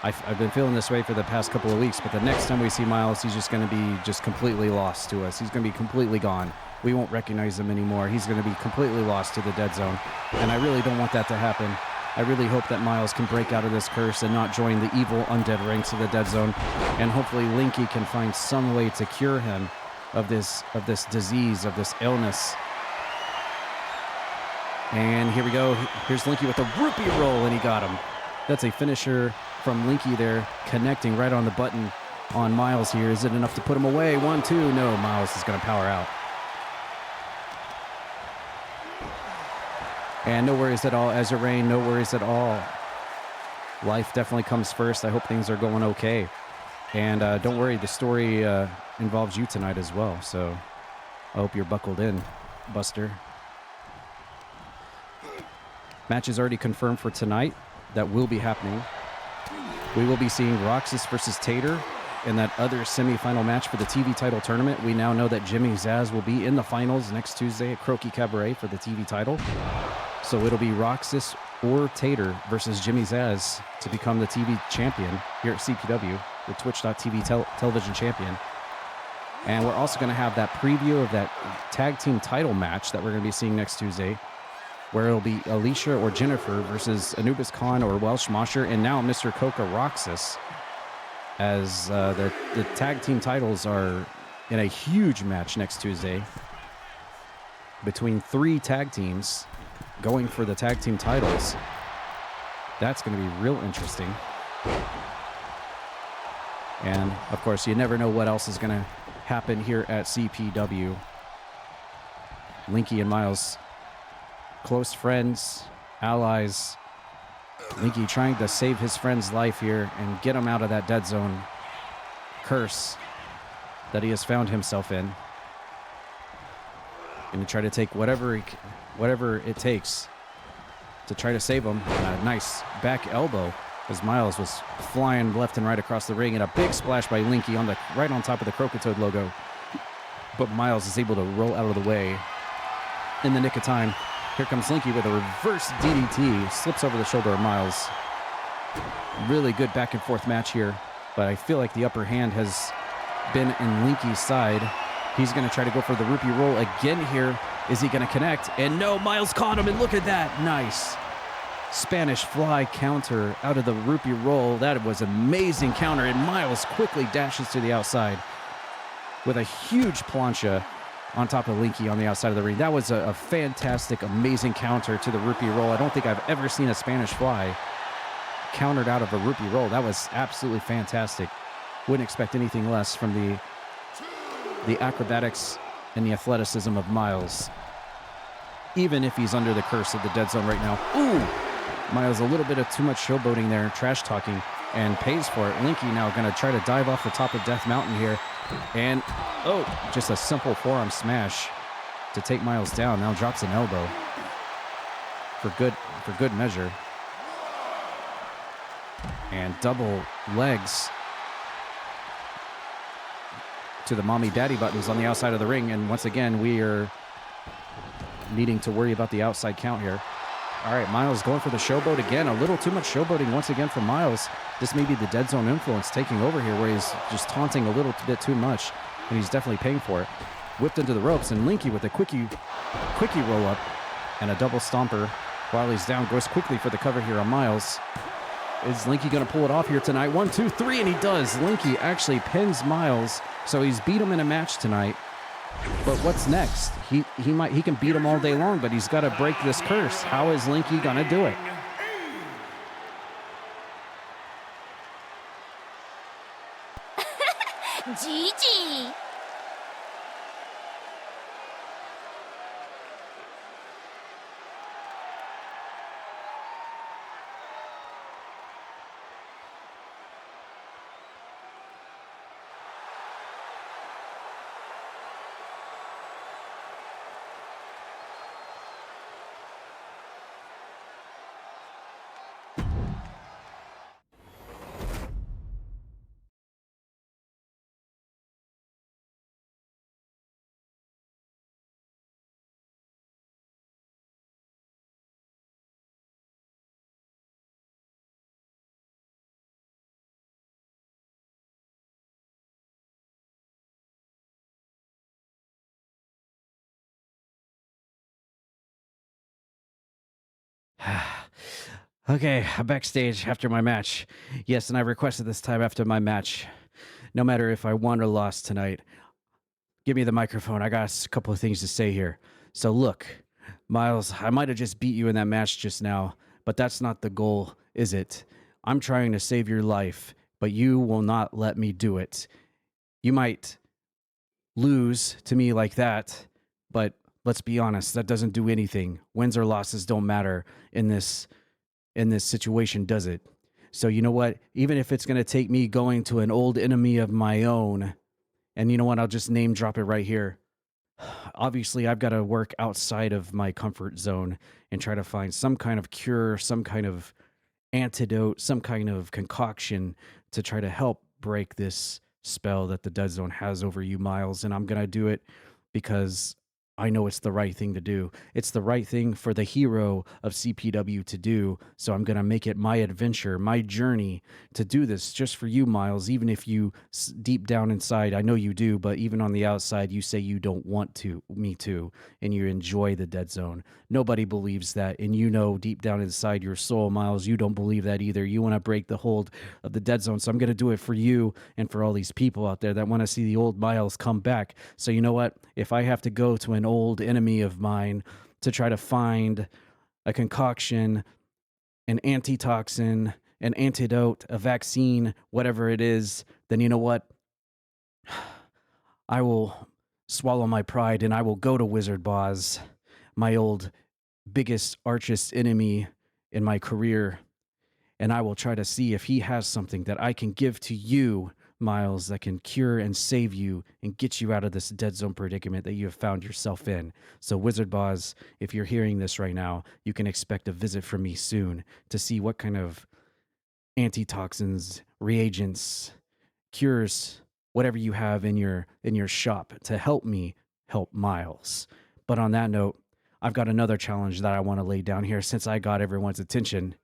I've been feeling this way for the past couple of weeks, but the next time we see Miles, he's just going to be just completely lost to us. He's going to be completely gone. We won't recognize him anymore. He's going to be completely lost to the dead zone. And I really don't want that to happen. I really hope that Miles can break out of this curse and not join the evil undead ranks of the dead zone. And hopefully Linky can find some way to cure him of this disease, of this illness. And here we go. Here's Linky with a rupee roll, and he got him. That's a finisher from Linky there, connecting right on the button on Miles here. Is it enough to put him away? 1, 2. No, Miles is going to power out. And no worries at all, Azarain. No worries at all. Life definitely comes first. I hope things are going okay. And don't worry, the story involves you tonight as well. So I hope you're buckled in, Buster. Match is already confirmed for tonight. That will be happening. We will be seeing Roxas versus Tater in that other semifinal match for the TV title tournament. We now know that Jimmy Zaz will be in the finals next Tuesday at Croaki Cabaret for the TV title. So it'll be Roxas or Tater versus Jimmy Zaz to become the TV champion here at CPW, the Twitch.tv television champion. And we're also going to have that preview of that tag team title match that we're going to be seeing next Tuesday, where it'll be Alicia or Jennifer versus Anubis Khan or Welsh Mosher, and now Mr. Coca Roxas, as the tag team titles are in a huge match next Tuesday between 3 tag teams going for the tag team titles. That's going to be real interesting. And of course, you never know what else is going to happen here at CPW. Linky and Miles, close friends, allies. Linky trying to save his friend's life here and get him out of that dead zone curse that he has found himself in. And to try to take whatever it takes to try to save him. And a nice back elbow as Miles was flying left and right across the ring, and a big splash by Linky right on top of the Croakitoad logo. But Miles is able to roll out of the way. in the nick of time. Here comes Linky with a reverse DDT. Slips over the shoulder of Miles. Really good back and forth match here. But I feel like the upper hand has been in Linky's side. He's going to try to go for the rupee roll again here. Is he going to connect? And no, Miles caught him, and look at that. Nice. Spanish fly counter out of the rupee roll. That was amazing counter, and Miles quickly dashes to the outside with a huge plancha on top of Linky on the outside of the ring. That was a fantastic, amazing counter to the rupee roll. I don't think I've ever seen a Spanish fly countered out of a rupee roll. That was absolutely fantastic. Wouldn't expect anything less from the acrobatics and the athleticism of Miles, even if he's under the curse of the dead zone right now. Ooh! Miles, a little bit of too much showboating there, trash talking, and pays for it. Linky now going to try to dive off the top of Death Mountain here. And, oh, just a simple forearm smash to take Miles down. Now drops an elbow for good measure. And double legs to the mommy daddy buttons on the outside of the ring. And once again, we are needing to worry about the outside count here. All right, Miles going for the showboat again. A little too much showboating once again from Miles. This may be the dead zone influence taking over here, where he's just taunting a little bit too much, and he's definitely paying for it. Whipped into the ropes, and Linky with a quickie roll up and a double stomper while he's down. Goes quickly for the cover here on Miles. Is Linky going to pull it off here tonight? 1, 2, 3, and he does. Linky actually pins Miles, so he's beat him in a match tonight. But what's next? He can beat him all day long, but he's got to break this curse. How is Linky going to do it? Gigi. Okay, I'm backstage after my match. Yes, and I requested this time after my match. No matter if I won or lost tonight, give me the microphone. I got a couple of things to say here. So look, Miles, I might have just beat you in that match just now, but that's not the goal, is it? I'm trying to save your life, but you will not let me do it. You might lose to me like that, but let's be honest, that doesn't do anything. Wins or losses don't matter in this situation, does it? So you know what? Even if it's going to take me going to an old enemy of my own, and you know what? I'll just name drop it right here. Obviously, I've got to work outside of my comfort zone and try to find some kind of cure, some kind of antidote, some kind of concoction to try to help break this spell that the dead zone has over you, Miles. And I'm going to do it because I know it's the right thing to do. It's the right thing for the hero of CPW to do. So I'm going to make it my adventure, my journey to do this just for you, Miles. Even if you deep down inside, I know you do, but even on the outside, you say you don't want me to, and you enjoy the dead zone. Nobody believes that. And you know, deep down inside your soul, Miles, you don't believe that either. You want to break the hold of the dead zone. So I'm going to do it for you and for all these people out there that want to see the old Miles come back. So you know what? If I have to go to an old enemy of mine to try to find a concoction, an antitoxin, an antidote, a vaccine, whatever it is, then you know what? I will swallow my pride and I will go to Wizardboz, my old biggest, archest enemy in my career, and I will try to see if he has something that I can give to you, Miles, that can cure and save you and get you out of this dead zone predicament that you have found yourself in. So Wizardboz, if you're hearing this right now, you can expect a visit from me soon to see what kind of antitoxins, reagents, cures, whatever you have in your shop to help me help Miles. But on that note, I've got another challenge that I want to lay down here since I got everyone's attention.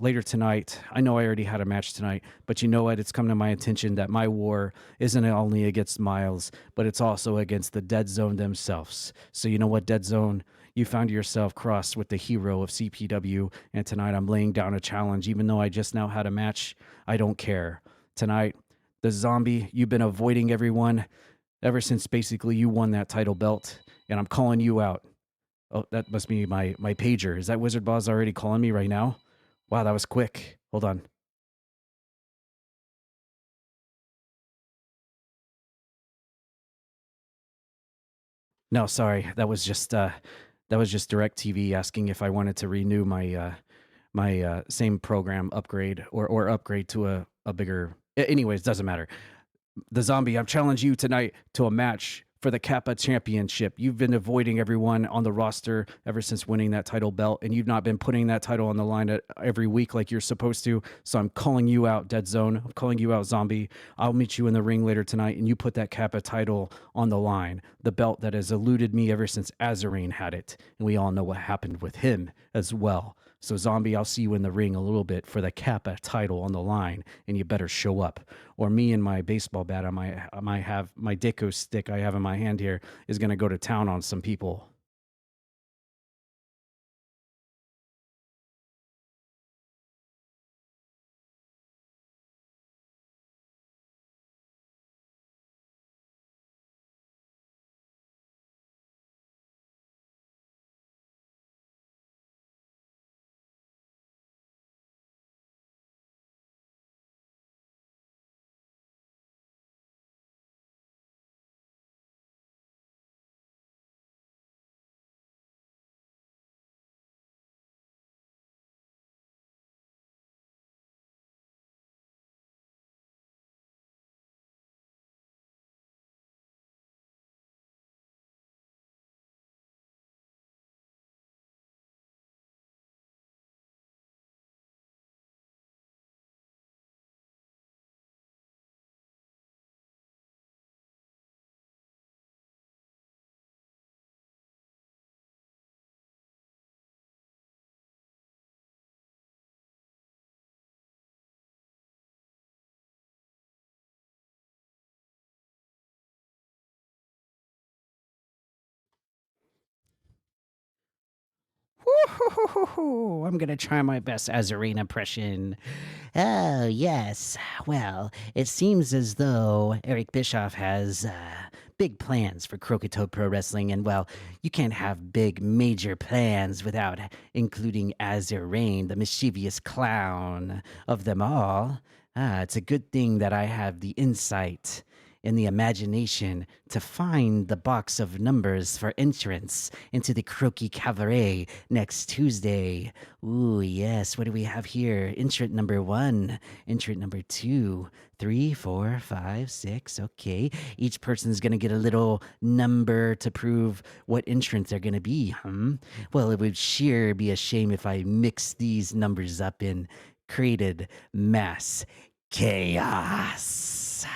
Later tonight, I know I already had a match tonight, but you know what? It's come to my attention that my war isn't only against Miles, but it's also against the Dead Zone themselves. So you know what, Dead Zone? You found yourself crossed with the hero of CPW, and tonight I'm laying down a challenge. Even though I just now had a match, I don't care. Tonight, the zombie, you've been avoiding everyone ever since basically you won that title belt, and I'm calling you out. Oh, that must be my pager. Is that Wizardboz already calling me right now? Wow, that was quick. Hold on. No, sorry. That was just DirecTV asking if I wanted to renew my same program upgrade or upgrade to a bigger. Anyways, doesn't matter. The zombie, I've challenged you tonight to a match for the Kappa Championship. You've been avoiding everyone on the roster ever since winning that title belt, and you've not been putting that title on the line every week like you're supposed to. So I'm calling you out, Dead Zone. I'm calling you out, Zombie. I'll meet you in the ring later tonight, and you put that Kappa title on the line, the belt that has eluded me ever since Azarine had it. And we all know what happened with him as well. So, Zombie, I'll see you in the ring a little bit for the Kappa title on the line, and you better show up. Or me and my baseball bat, I might have my Dicko stick I have in my hand here is going to go to town on some people. Woo-hoo-hoo-hoo-hoo. I'm going to try my best Azarine impression. Oh, yes. Well, it seems as though Eric Bischoff has big plans for Croakitoad Pro Wrestling, and well, you can't have big, major plans without including Azarine, the mischievous clown of them all. It's a good thing that I have the insight and the imagination to find the box of numbers for entrance into the Croaki Cabaret next Tuesday. Ooh, yes. What do we have here? Entrant number 1, entrant number 2, 3, 4, 5, 6. Okay. Each person's going to get a little number to prove what entrant they're going to be. Well, it would sure be a shame if I mixed these numbers up and created mass chaos.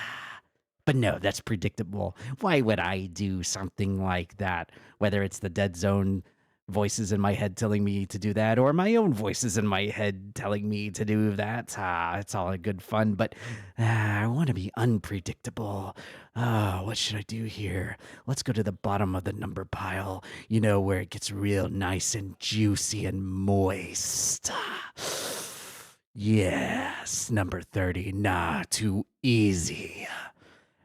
But no, that's predictable. Why would I do something like that? Whether it's the Dead Zone voices in my head telling me to do that, or my own voices in my head telling me to do that. It's all good fun, but I want to be unpredictable. What should I do here? Let's go to the bottom of the number pile. You know, where it gets real nice and juicy and moist. Yes, number 30. Nah, too easy.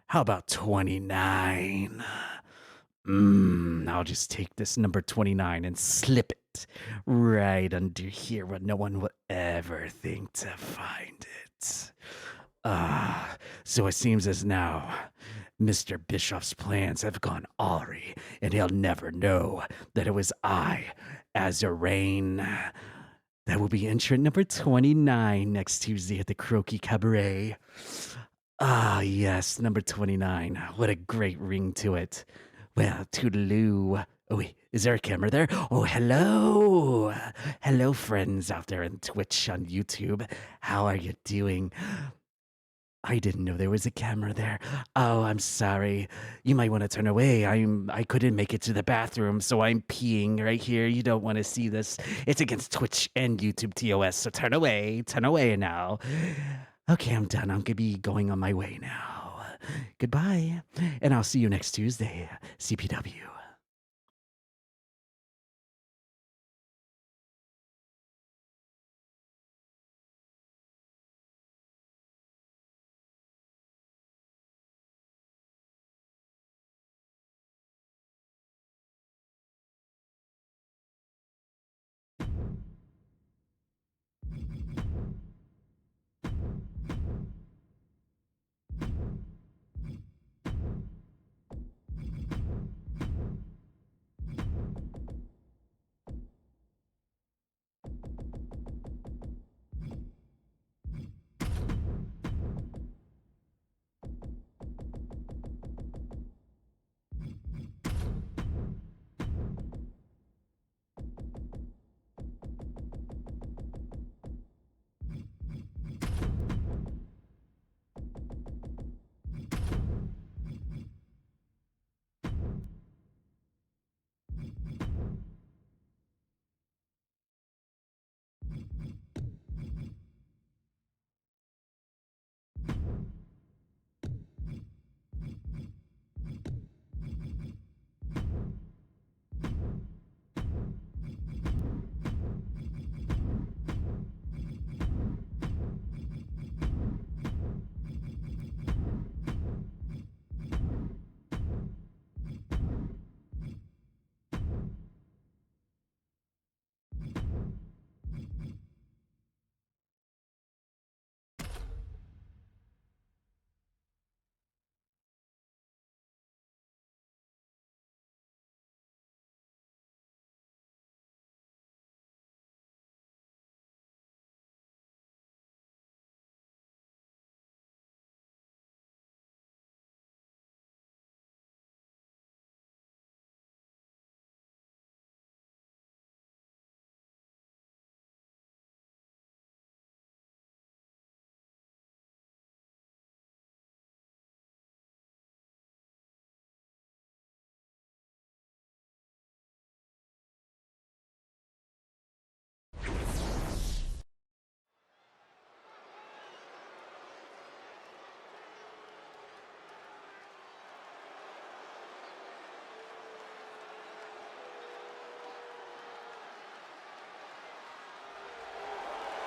How about 29? I'll just take this number 29 and slip it right under here where no one will ever think to find it. So it seems as now Mr. Bischoff's plans have gone awry, and he'll never know that it was I, Azarine. That will be entrant number 29 next Tuesday at the Croaki Cabaret. Yes, number 29. What a great ring to it. Well, toodaloo. Oh, wait, is there a camera there? Oh, hello. Hello, friends out there on Twitch, on YouTube. How are you doing? I didn't know there was a camera there. Oh, I'm sorry. You might want to turn away. I couldn't make it to the bathroom, so I'm peeing right here. You don't want to see this. It's against Twitch and YouTube TOS, so turn away. Turn away now. Okay, I'm done. I'm gonna be going on my way now. Goodbye, and I'll see you next Tuesday. CPW.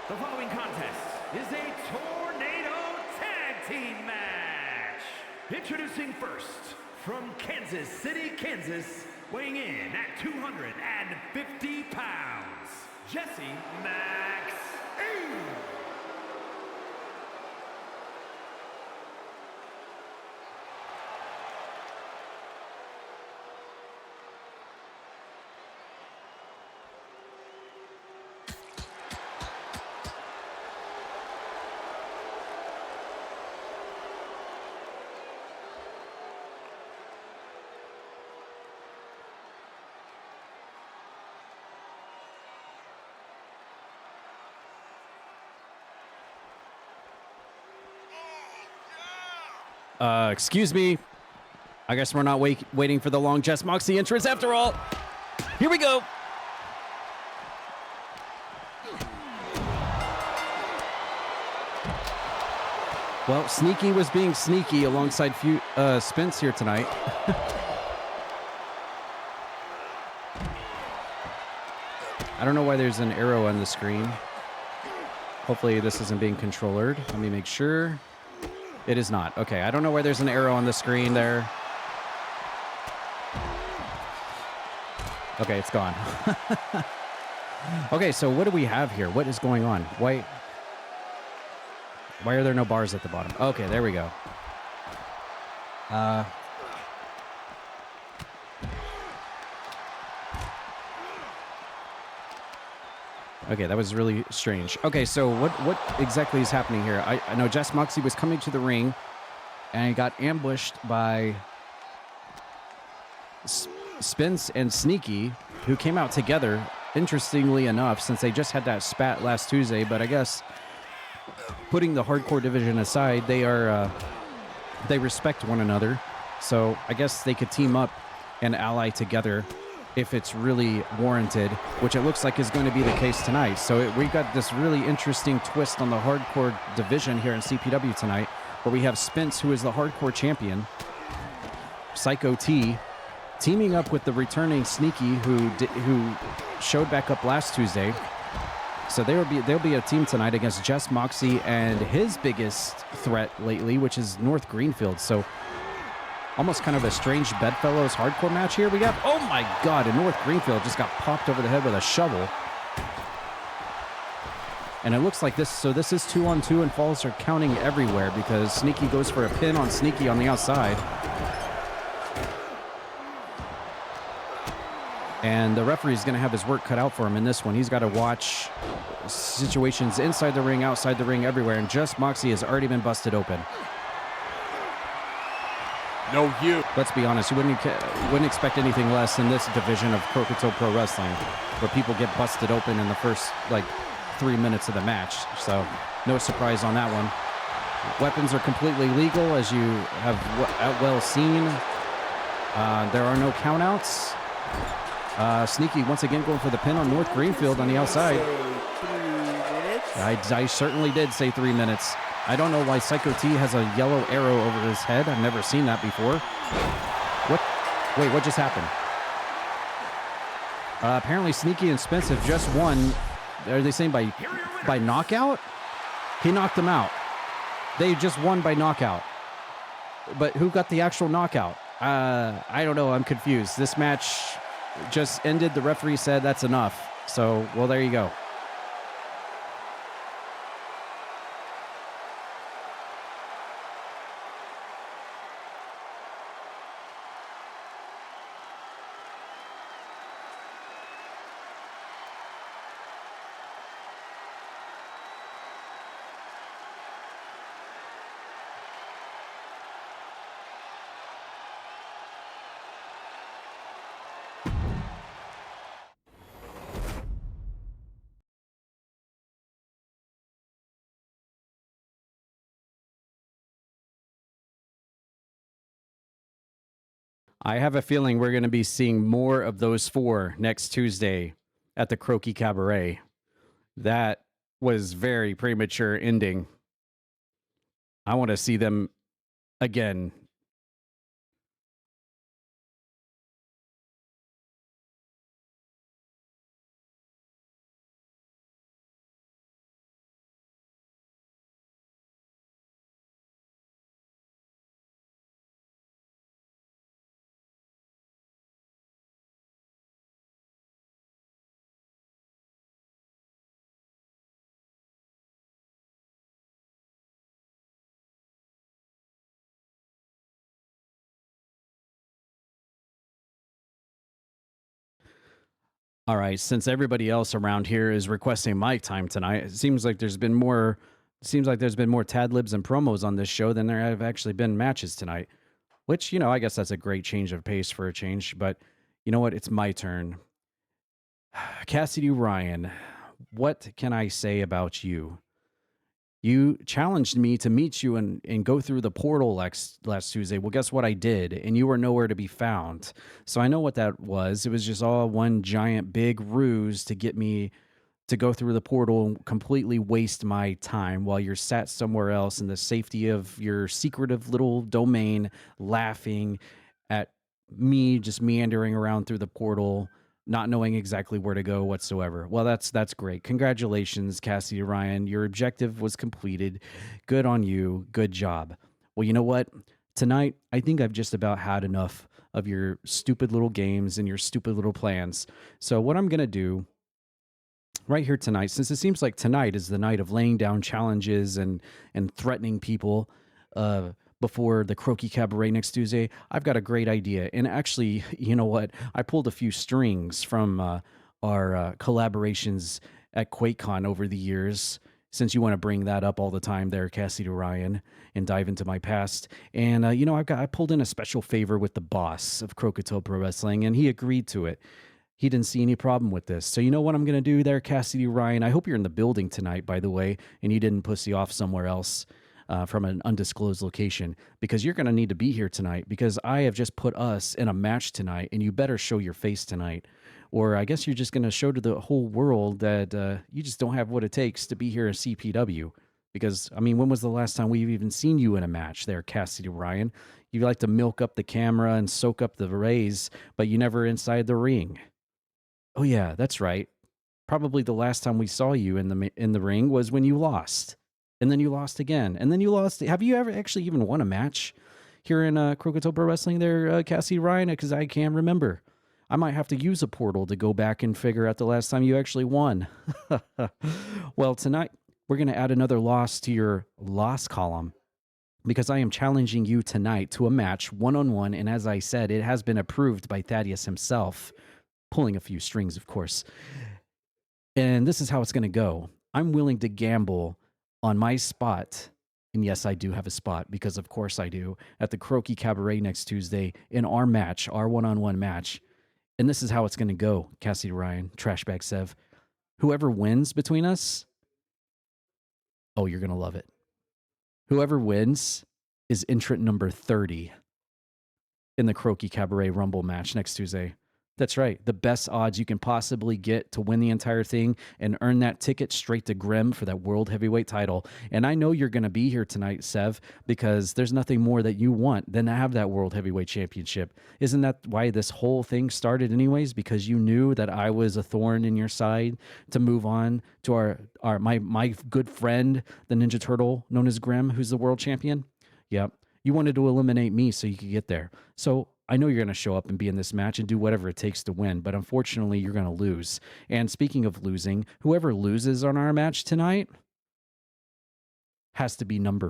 The following contest is a tornado tag team match. Introducing first, from Kansas City, Kansas, weighing in at 250 pounds, Jesse Max E. Excuse me. I guess we're not waiting for the long Jess Moxley entrance after all. Here we go. Well, Sneaky was being sneaky alongside Spence here tonight. I don't know why there's an arrow on the screen. Hopefully this isn't being controllered. Let me make sure. It is not. Okay, I don't know why there's an arrow on the screen there. Okay, it's gone. Okay, so what do we have here? What is going on? Why are there no bars at the bottom? Okay, there we go. Okay, that was really strange. Okay, so what exactly is happening here? I know Jess Moxley was coming to the ring, and he got ambushed by Spence and Sneaky, who came out together, interestingly enough, since they just had that spat last Tuesday, but I guess putting the hardcore division aside, they respect one another. So I guess they could team up and ally together if it's really warranted, which it looks like is going to be the case tonight. So we got this really interesting twist on the hardcore division here in CPW tonight, where we have Spence, who is the hardcore champion, Psycho T, teaming up with the returning Sneaky, who showed back up last Tuesday. So they'll be a team tonight against Jess Moxie and his biggest threat lately, which is North Greenfield. So almost kind of a strange bedfellows hardcore match here. We got, oh my God, and North Greenfield just got popped over the head with a shovel. And it looks like this, so this is 2-on-2 and falls are counting everywhere because Sneaky goes for a pin on Sneaky on the outside. And the referee's going to have his work cut out for him in this one. He's got to watch situations inside the ring, outside the ring, everywhere. And Just Moxie has already been busted open. No, you. Let's be honest, you wouldn't expect anything less in this division of Croakitoad Pro Wrestling, where people get busted open in the first, 3 minutes of the match. So, no surprise on that one. Weapons are completely legal, as you have well seen. There are no countouts. Sneaky once again going for the pin on North Greenfield on the outside. 3 minutes. I certainly did say 3 minutes. I don't know why Psycho T has a yellow arrow over his head. I've never seen that before. What? Wait, what just happened? Apparently Sneaky and Spence have just won. Are they saying by knockout? He knocked him out. They just won by knockout. But who got the actual knockout? I don't know. I'm confused. This match just ended. The referee said that's enough. So, well, there you go. I have a feeling we're going to be seeing more of those four next Tuesday at the Croaki Cabaret. That was very premature ending. I want to see them again. All right, since everybody else around here is requesting my time tonight, it seems like there's been more Tad Libs and promos on this show than there have actually been matches tonight. Which, I guess that's a great change of pace for a change, but you know what? It's my turn. Cassidy Ryan, what can I say about you? You challenged me to meet you and go through the portal last Tuesday. Well, guess what I did? And you were nowhere to be found. So I know what that was. It was just all one giant big ruse to get me to go through the portal and completely waste my time while you're sat somewhere else in the safety of your secretive little domain, laughing at me just meandering around through the portal, not knowing exactly where to go whatsoever. Well, that's great. Congratulations, Cassidy Ryan. Your objective was completed. Good on you. Good job. Well, you know what? Tonight, I think I've just about had enough of your stupid little games and your stupid little plans. So what I'm going to do right here tonight, since it seems like tonight is the night of laying down challenges and threatening people before the Croaki Cabaret next Tuesday, I've got a great idea. And actually, you know what? I pulled a few strings from our collaborations at QuakeCon over the years, since you want to bring that up all the time there, Cassidy Ryan, and dive into my past. And, I pulled in a special favor with the boss of Croakitoad Pro Wrestling, and he agreed to it. He didn't see any problem with this. So you know what I'm going to do there, Cassidy Ryan? I hope you're in the building tonight, by the way, and you didn't pussy off somewhere else from an undisclosed location, because you're going to need to be here tonight, because I have just put us in a match tonight, and you better show your face tonight. Or I guess you're just going to show to the whole world that you just don't have what it takes to be here at CPW. Because, I mean, when was the last time we've even seen you in a match there, Cassidy Ryan? You like to milk up the camera and soak up the rays, but you never inside the ring. Oh yeah, that's right. Probably the last time we saw you in the ring was when you lost, and then you lost again, and then you lost. Have you ever actually even won a match here in Croakitoad Pro Wrestling there, Cassidy Ryan? Because I can't remember. I might have to use a portal to go back and figure out the last time you actually won. Well, tonight we're going to add another loss to your loss column, because I am challenging you tonight to a match one-on-one, and as I said, it has been approved by Thaddeus himself. Pulling a few strings, of course. And this is how it's going to go. I'm willing to gamble on my spot. And yes, I do have a spot, because of course I do, at the Croaki Cabaret next Tuesday in our match, our one-on-one match. And this is how it's going to go, Cassidy Ryan, Trashbag Sev. Whoever wins between us, oh, you're going to love it. Whoever wins is entrant number 30 in the Croaki Cabaret Rumble match next Tuesday. That's right. The best odds you can possibly get to win the entire thing and earn that ticket straight to Grimm for that World Heavyweight title. And I know you're going to be here tonight, Sev, because there's nothing more that you want than to have that World Heavyweight Championship. Isn't that why this whole thing started anyways? Because you knew that I was a thorn in your side to move on to my good friend, the Ninja Turtle known as Grimm, who's the world champion? Yep. You wanted to eliminate me so you could get there. So I know you're going to show up and be in this match and do whatever it takes to win, but unfortunately, you're going to lose. And speaking of losing, whoever loses on our match tonight has to be number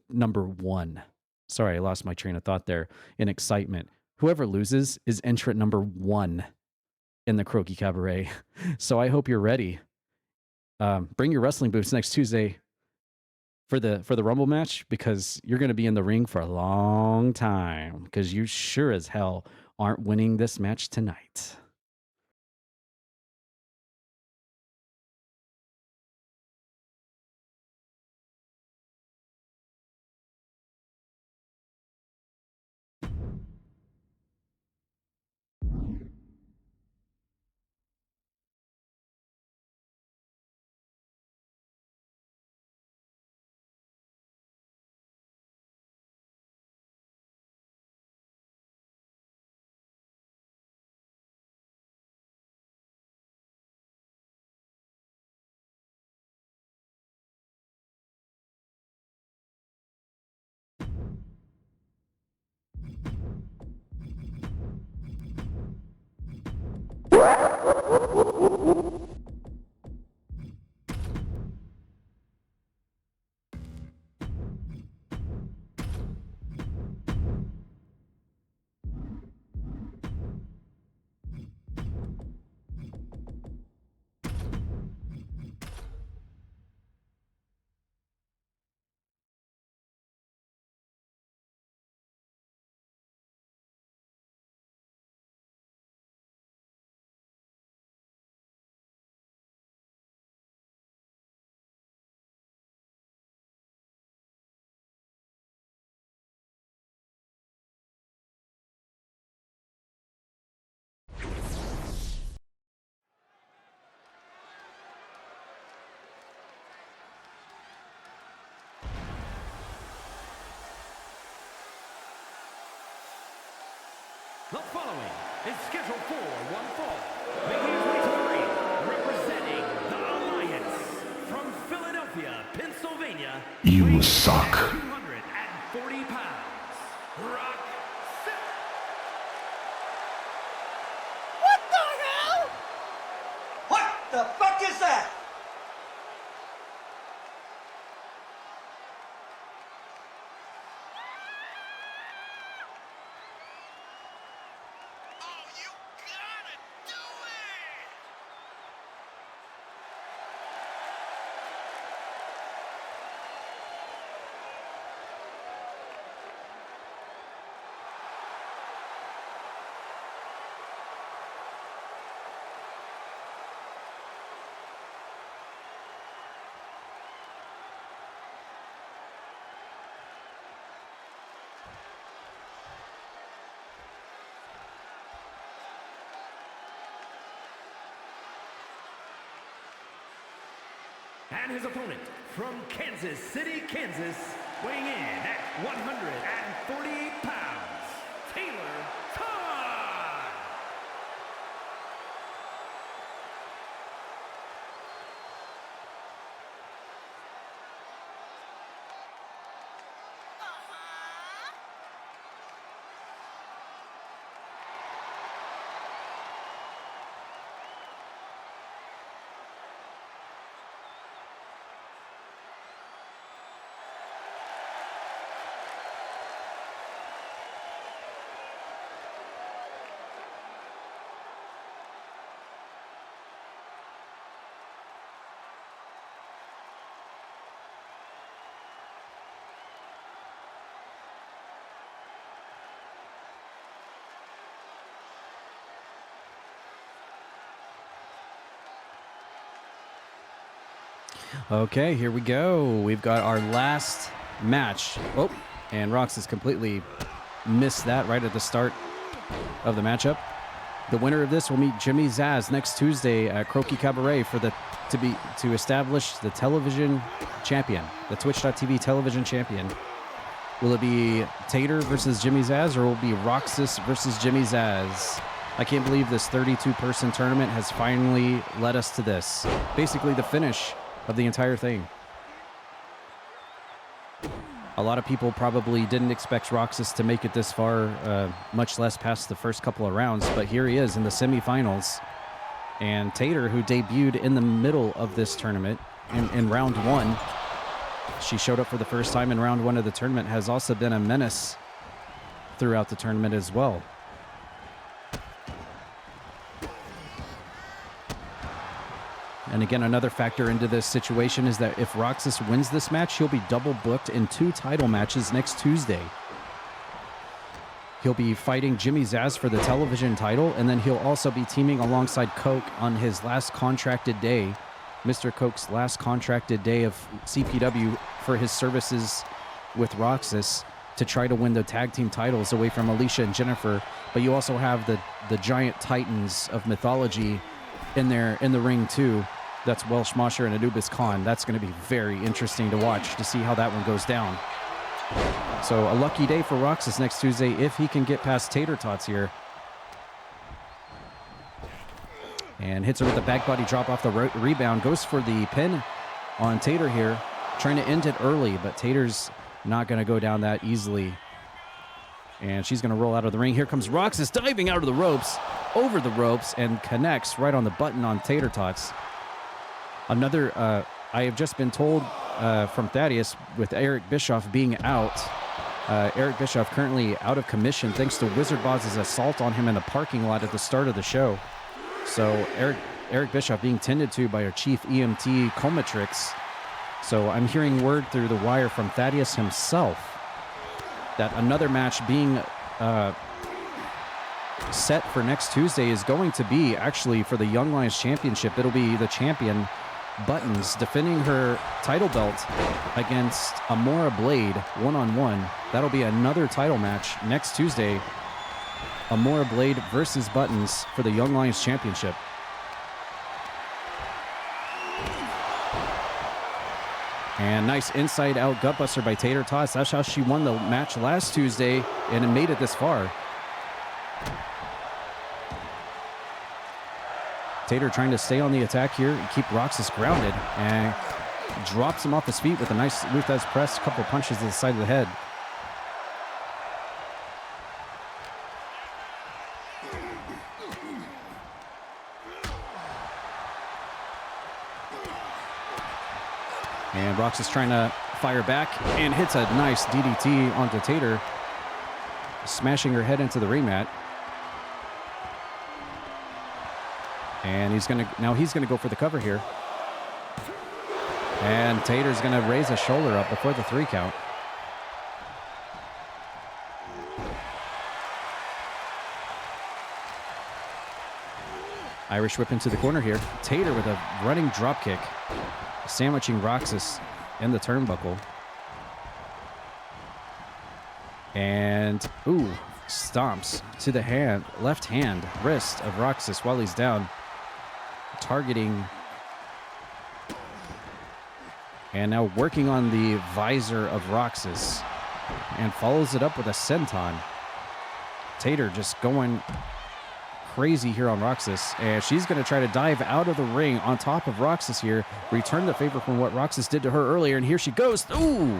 one. Sorry, I lost my train of thought there in excitement. Whoever loses is entrant number 1 in the Croaki Cabaret. So I hope you're ready. Bring your wrestling boots next Tuesday for the Rumble match, because you're going to be in the ring for a long time, because you sure as hell aren't winning this match tonight. The following is scheduled for one fall, making his way to the ring, representing the Alliance from Philadelphia, Pennsylvania. You suck. 240 pounds. Rock. What the hell? What the fuck is that? And his opponent from Kansas City, Kansas, weighing in at 148 pounds, Taylor Todd. Okay, here we go. We've got our last match. Oh, and Rox has completely missed that right at the start of the matchup. The winner of this will meet Jimmy Zaz next Tuesday at Croaki Cabaret for to establish the television champion, the Twitch.tv television champion. Will it be Tater versus Jimmy Zaz, or will it be Roxas versus Jimmy Zaz? I can't believe this 32-person tournament has finally led us to this. Basically the finish of the entire thing. A lot of people probably didn't expect Roxas to make it this far, much less past the first couple of rounds, but here he is in the semifinals. And Tater, who debuted in the middle of this tournament in round one, she showed up for the first time in round one of the tournament, has also been a menace throughout the tournament as well. And again, another factor into this situation is that if Roxas wins this match, he'll be double booked in 2 title matches next Tuesday. He'll be fighting Jimmy Zaz for the television title, and then he'll also be teaming alongside Coke on his last contracted day, Mr. Coke's last contracted day of CPW for his services with Roxas to try to win the tag team titles away from Alicia and Jennifer. But you also have the giant titans of mythology in the ring too. That's Welsh Mosher and Anubis Khan. That's going to be very interesting to watch, to see how that one goes down. So a lucky day for Roxas next Tuesday if he can get past Tater Tots here. And hits her with the back body drop off the rebound. Goes for the pin on Tater here. Trying to end it early, but Tater's not going to go down that easily. And she's going to roll out of the ring. Here comes Roxas diving out of the ropes, over the ropes, and connects right on the button on Tater Tots. Another, I have just been told from Thaddeus, with Eric Bischoff being out, Eric Bischoff currently out of commission thanks to Wizardboz's assault on him in the parking lot at the start of the show. So Eric Bischoff being tended to by our chief EMT Comatrix. So I'm hearing word through the wire from Thaddeus himself that another match being set for next Tuesday is going to be actually for the Young Lions Championship. It'll be the champion, Buttons, defending her title belt against Amora Blade one-on-one. That'll be another title match next Tuesday. Amora Blade versus Buttons for the Young Lions Championship. And nice inside-out gutbuster by Tater Tots. That's how she won the match last Tuesday and made it this far. Tater trying to stay on the attack here and keep Roxas grounded, and drops him off his feet with a nice Luthez press, a couple of punches to the side of the head. And Roxas trying to fire back and hits a nice DDT onto Tater, smashing her head into the ring mat. And he's gonna go for the cover here. And Tater's gonna raise a shoulder up before the 3 count. Irish whip into the corner here. Tater with a running drop kick, sandwiching Roxas in the turnbuckle. And ooh, stomps to the hand, left hand, wrist of Roxas while he's down, targeting And now working on the visor of Roxas. And follows it up with a senton. Tater just going crazy here on Roxas. And she's going to try to dive out of the ring on top of Roxas here. Return the favor from what Roxas did to her earlier. And here she goes. Ooh!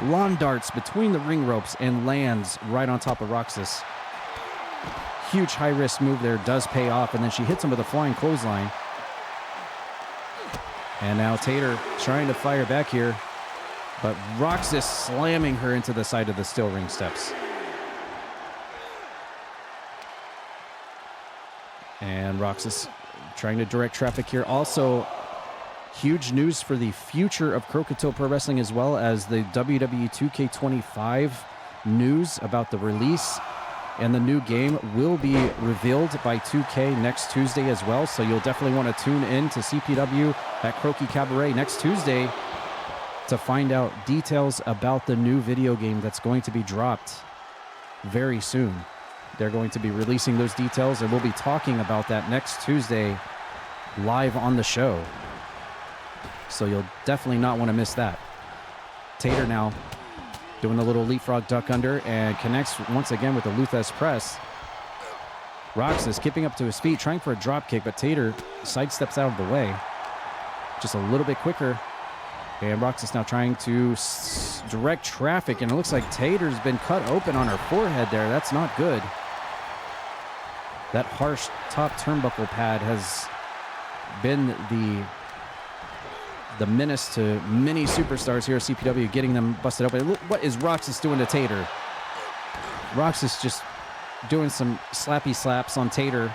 Lawn darts between the ring ropes and lands right on top of Roxas. Huge high-risk move there. Does pay off. And then she hits him with a flying clothesline. And now Tater trying to fire back here. But Roxas slamming her into the side of the steel ring steps. And Roxas trying to direct traffic here. Also, huge news for the future of Croakitoad Pro Wrestling, as well as the WWE 2K25 news about the release. And the new game will be revealed by 2K next Tuesday as well. So you'll definitely want to tune in to CPW at Croaki Cabaret next Tuesday to find out details about the new video game that's going to be dropped very soon. They're going to be releasing those details, and we'll be talking about that next Tuesday live on the show. So you'll definitely not want to miss that. Tater now doing a little leapfrog duck under and connects once again with the Luthes press. Roxas skipping up to his feet, trying for a drop kick, but Tater sidesteps out of the way. Just a little bit quicker. And Roxas now trying to direct traffic, and it looks like Tater's been cut open on her forehead there. That's not good. That harsh top turnbuckle pad has been the menace to many superstars here at CPW, getting them busted open. Look, what is Roxas doing to Tater? Roxas just doing some slappy slaps on Tater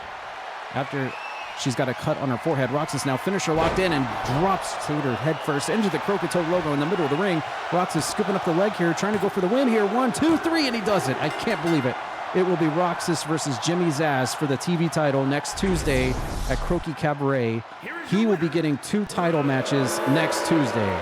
after she's got a cut on her forehead. Roxas now finisher locked in and drops Tater headfirst into the Croakitoad logo in the middle of the ring. Roxas scooping up the leg here, trying to go for the win here. 1, 2, 3, and he does it. I can't believe it. It will be Roxas versus Jimmy Zaz for the TV title next Tuesday at Croaki Cabaret. He will be getting 2 title matches next Tuesday.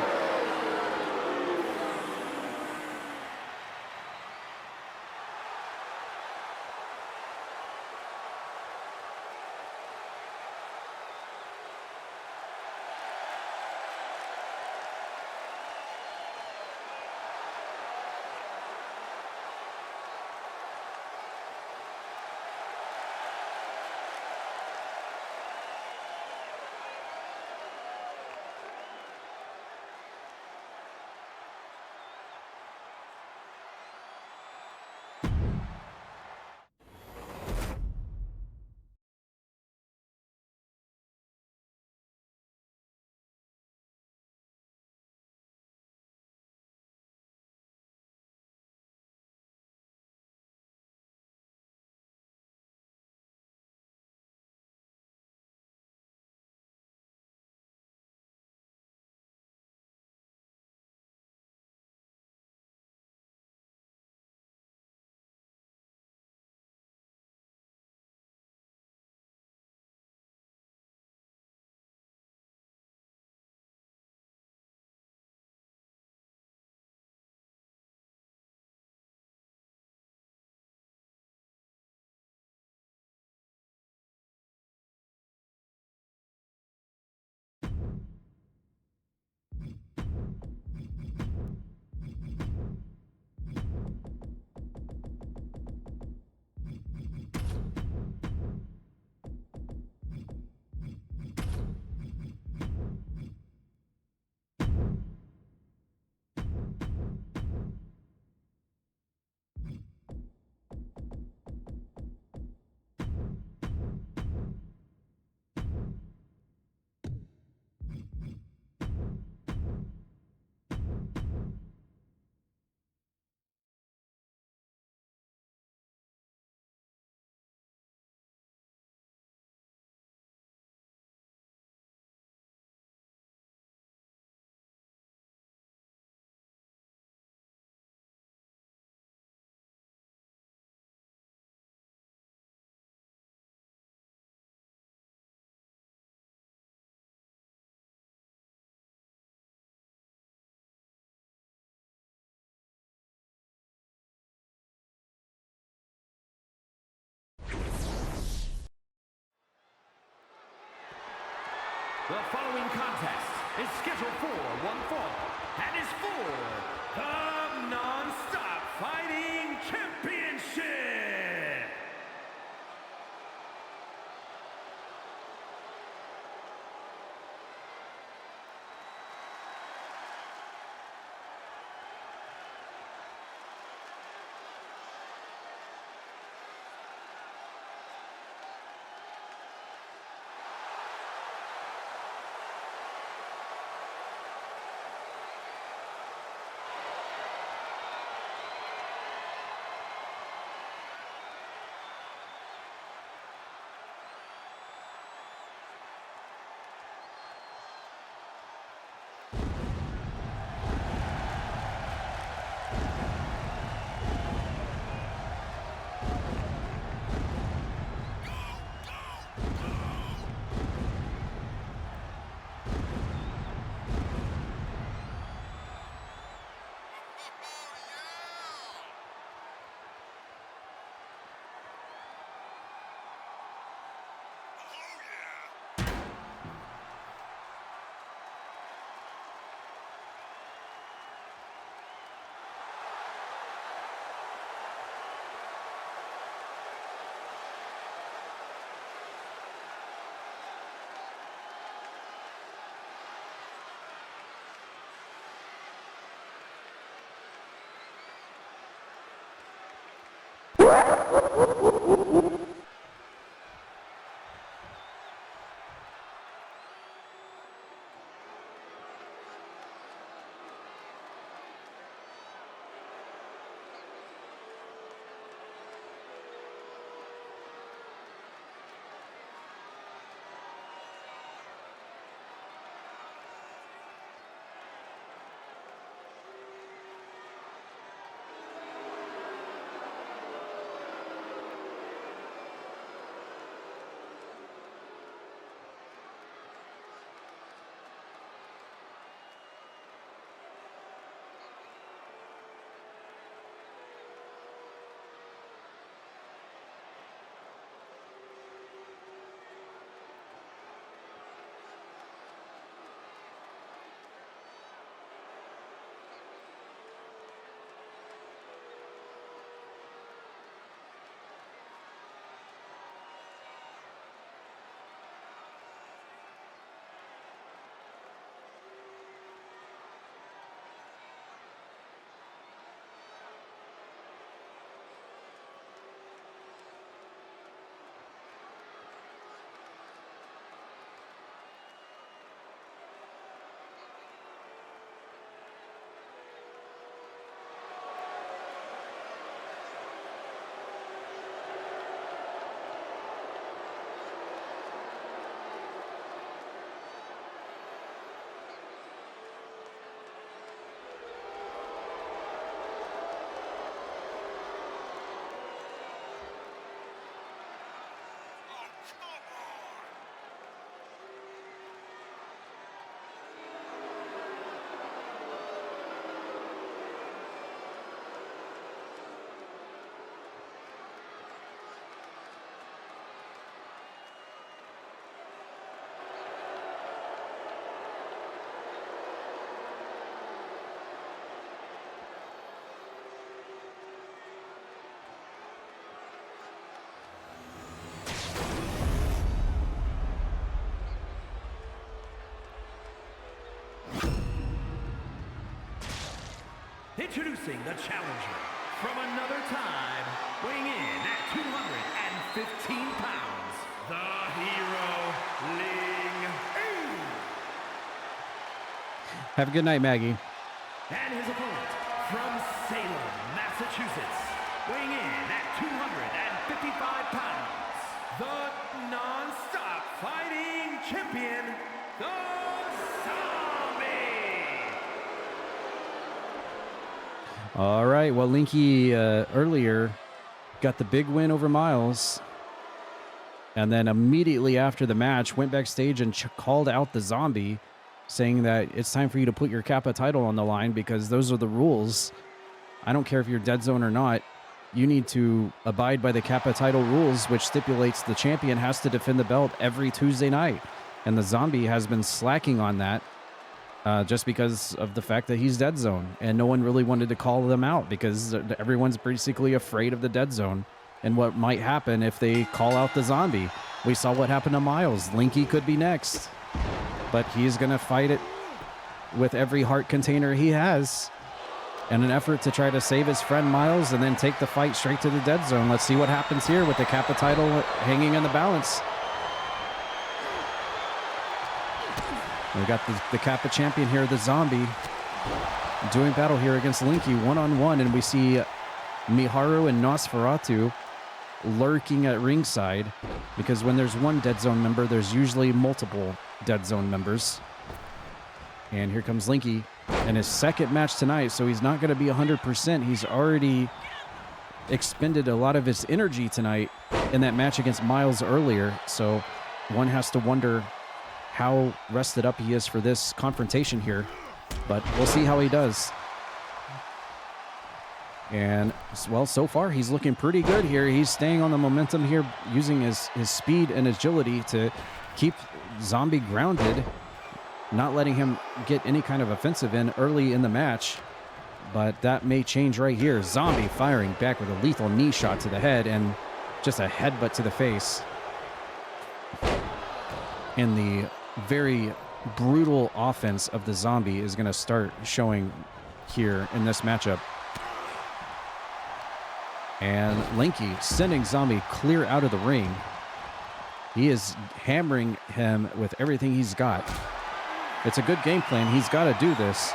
The following contest is scheduled for one fall and is for the Non-Stop Fighting Championship. Introducing the challenger from another time, weighing in at 215 pounds, the hero, Ling Eng. Have a good night, Maggie. And his opponent from Salem, Massachusetts, weighing in at 255 pounds, the non-stop fighting champion, the All right. Well, Linky earlier got the big win over Miles. And then immediately after the match, went backstage and called out the Zombie, saying that it's time for you to put your Kappa title on the line because those are the rules. I don't care if you're dead zone or not. You need to abide by the Kappa title rules, which stipulates the champion has to defend the belt every Tuesday night. And the Zombie has been slacking on that just because of the fact that he's dead zone, and no one really wanted to call them out because everyone's basically afraid of the dead zone and what might happen if they call out the zombie. We saw what happened to Miles. Linky could be next, but he's going to fight it with every heart container he has in an effort to try to save his friend Miles and then take the fight straight to the dead zone. Let's see what happens here with the Kappa title hanging in the balance. We got the Kappa champion here, the zombie, doing battle here against Linky one-on-one, and we see Miharu and Nosferatu lurking at ringside because when there's one dead zone member, there's usually multiple dead zone members. And here comes Linky in his second match tonight, so he's not going to be 100%. He's already expended a lot of his energy tonight in that match against Miles earlier, so one has to wonder how rested up he is for this confrontation here, but we'll see how he does. And, well, so far he's looking pretty good here. He's staying on the momentum here, using his speed and agility to keep Zombie grounded, not letting him get any kind of offensive in early in the match. But that may change right here. Zombie firing back with a lethal knee shot to the head and just a headbutt to the face. And the very brutal offense of the Zombie is going to start showing here in this matchup. And Linky sending Zombie clear out of the ring. He is hammering him with everything he's got. It's a good game plan. He's got to do this.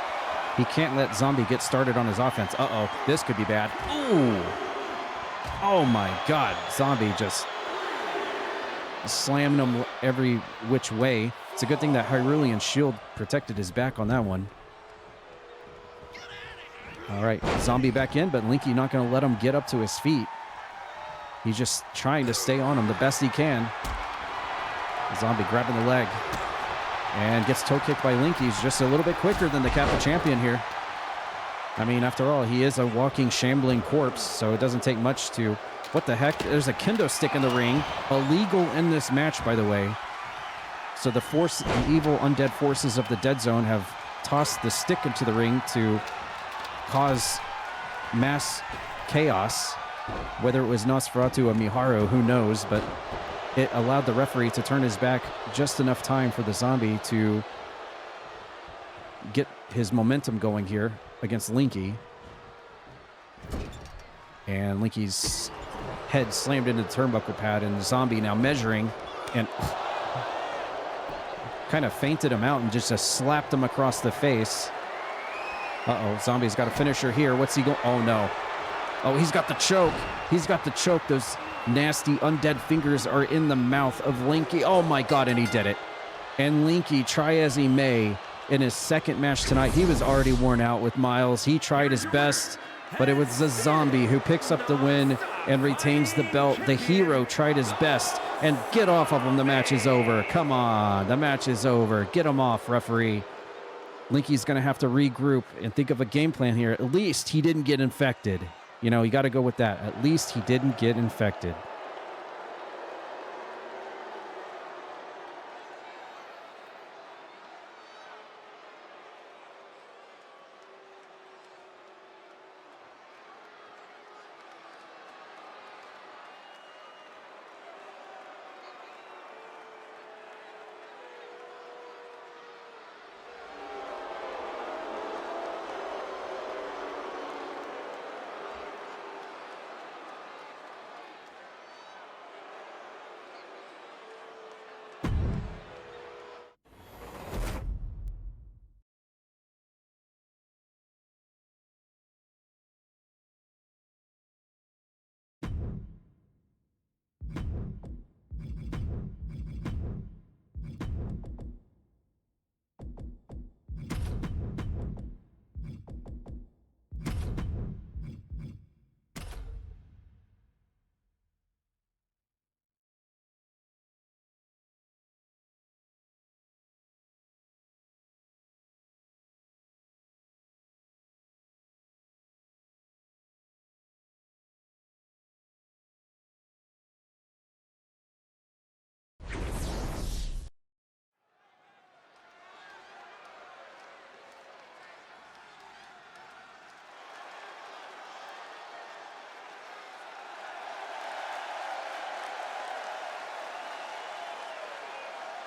He can't let Zombie get started on his offense. Uh-oh, this could be bad. Ooh. Oh my God. Zombie just slamming him every which way. It's a good thing that Hyrulean shield protected his back on that one. All right, Zombie back in, but Linky not going to let him get up to his feet. He's just trying to stay on him the best he can. Zombie grabbing the leg and gets toe kicked by Linky. He's just a little bit quicker than the Kappa champion here. I mean, after all, he is a walking, shambling corpse, so it doesn't take much to... What the heck? There's a kendo stick in the ring. Illegal in this match, by the way. So the evil undead forces of the Dead Zone have tossed the stick into the ring to cause mass chaos. Whether it was Nosferatu or Miharu, who knows, but it allowed the referee to turn his back just enough time for the Zombie to get his momentum going here against Linky. And Linky's head slammed into the turnbuckle pad, and the Zombie now measuring and kind of feinted him out and just slapped him across the face. Uh-oh, Zombie's got a finisher here. What's he going? Oh, no. Oh, he's got the choke. He's got the choke. Those nasty undead fingers are in the mouth of Linky. Oh, my God, and he did it. And Linky, try as he may, in his second match tonight, he was already worn out with Miles. He tried his best, but it was the Zombie who picks up the win and retains the belt. The hero tried his best, and get off of him. The match is over. Come on, the match is over. Get him off, referee. Linky's going to have to regroup and think of a game plan here. At least he didn't get infected. You know, you got to go with that. At least he didn't get infected.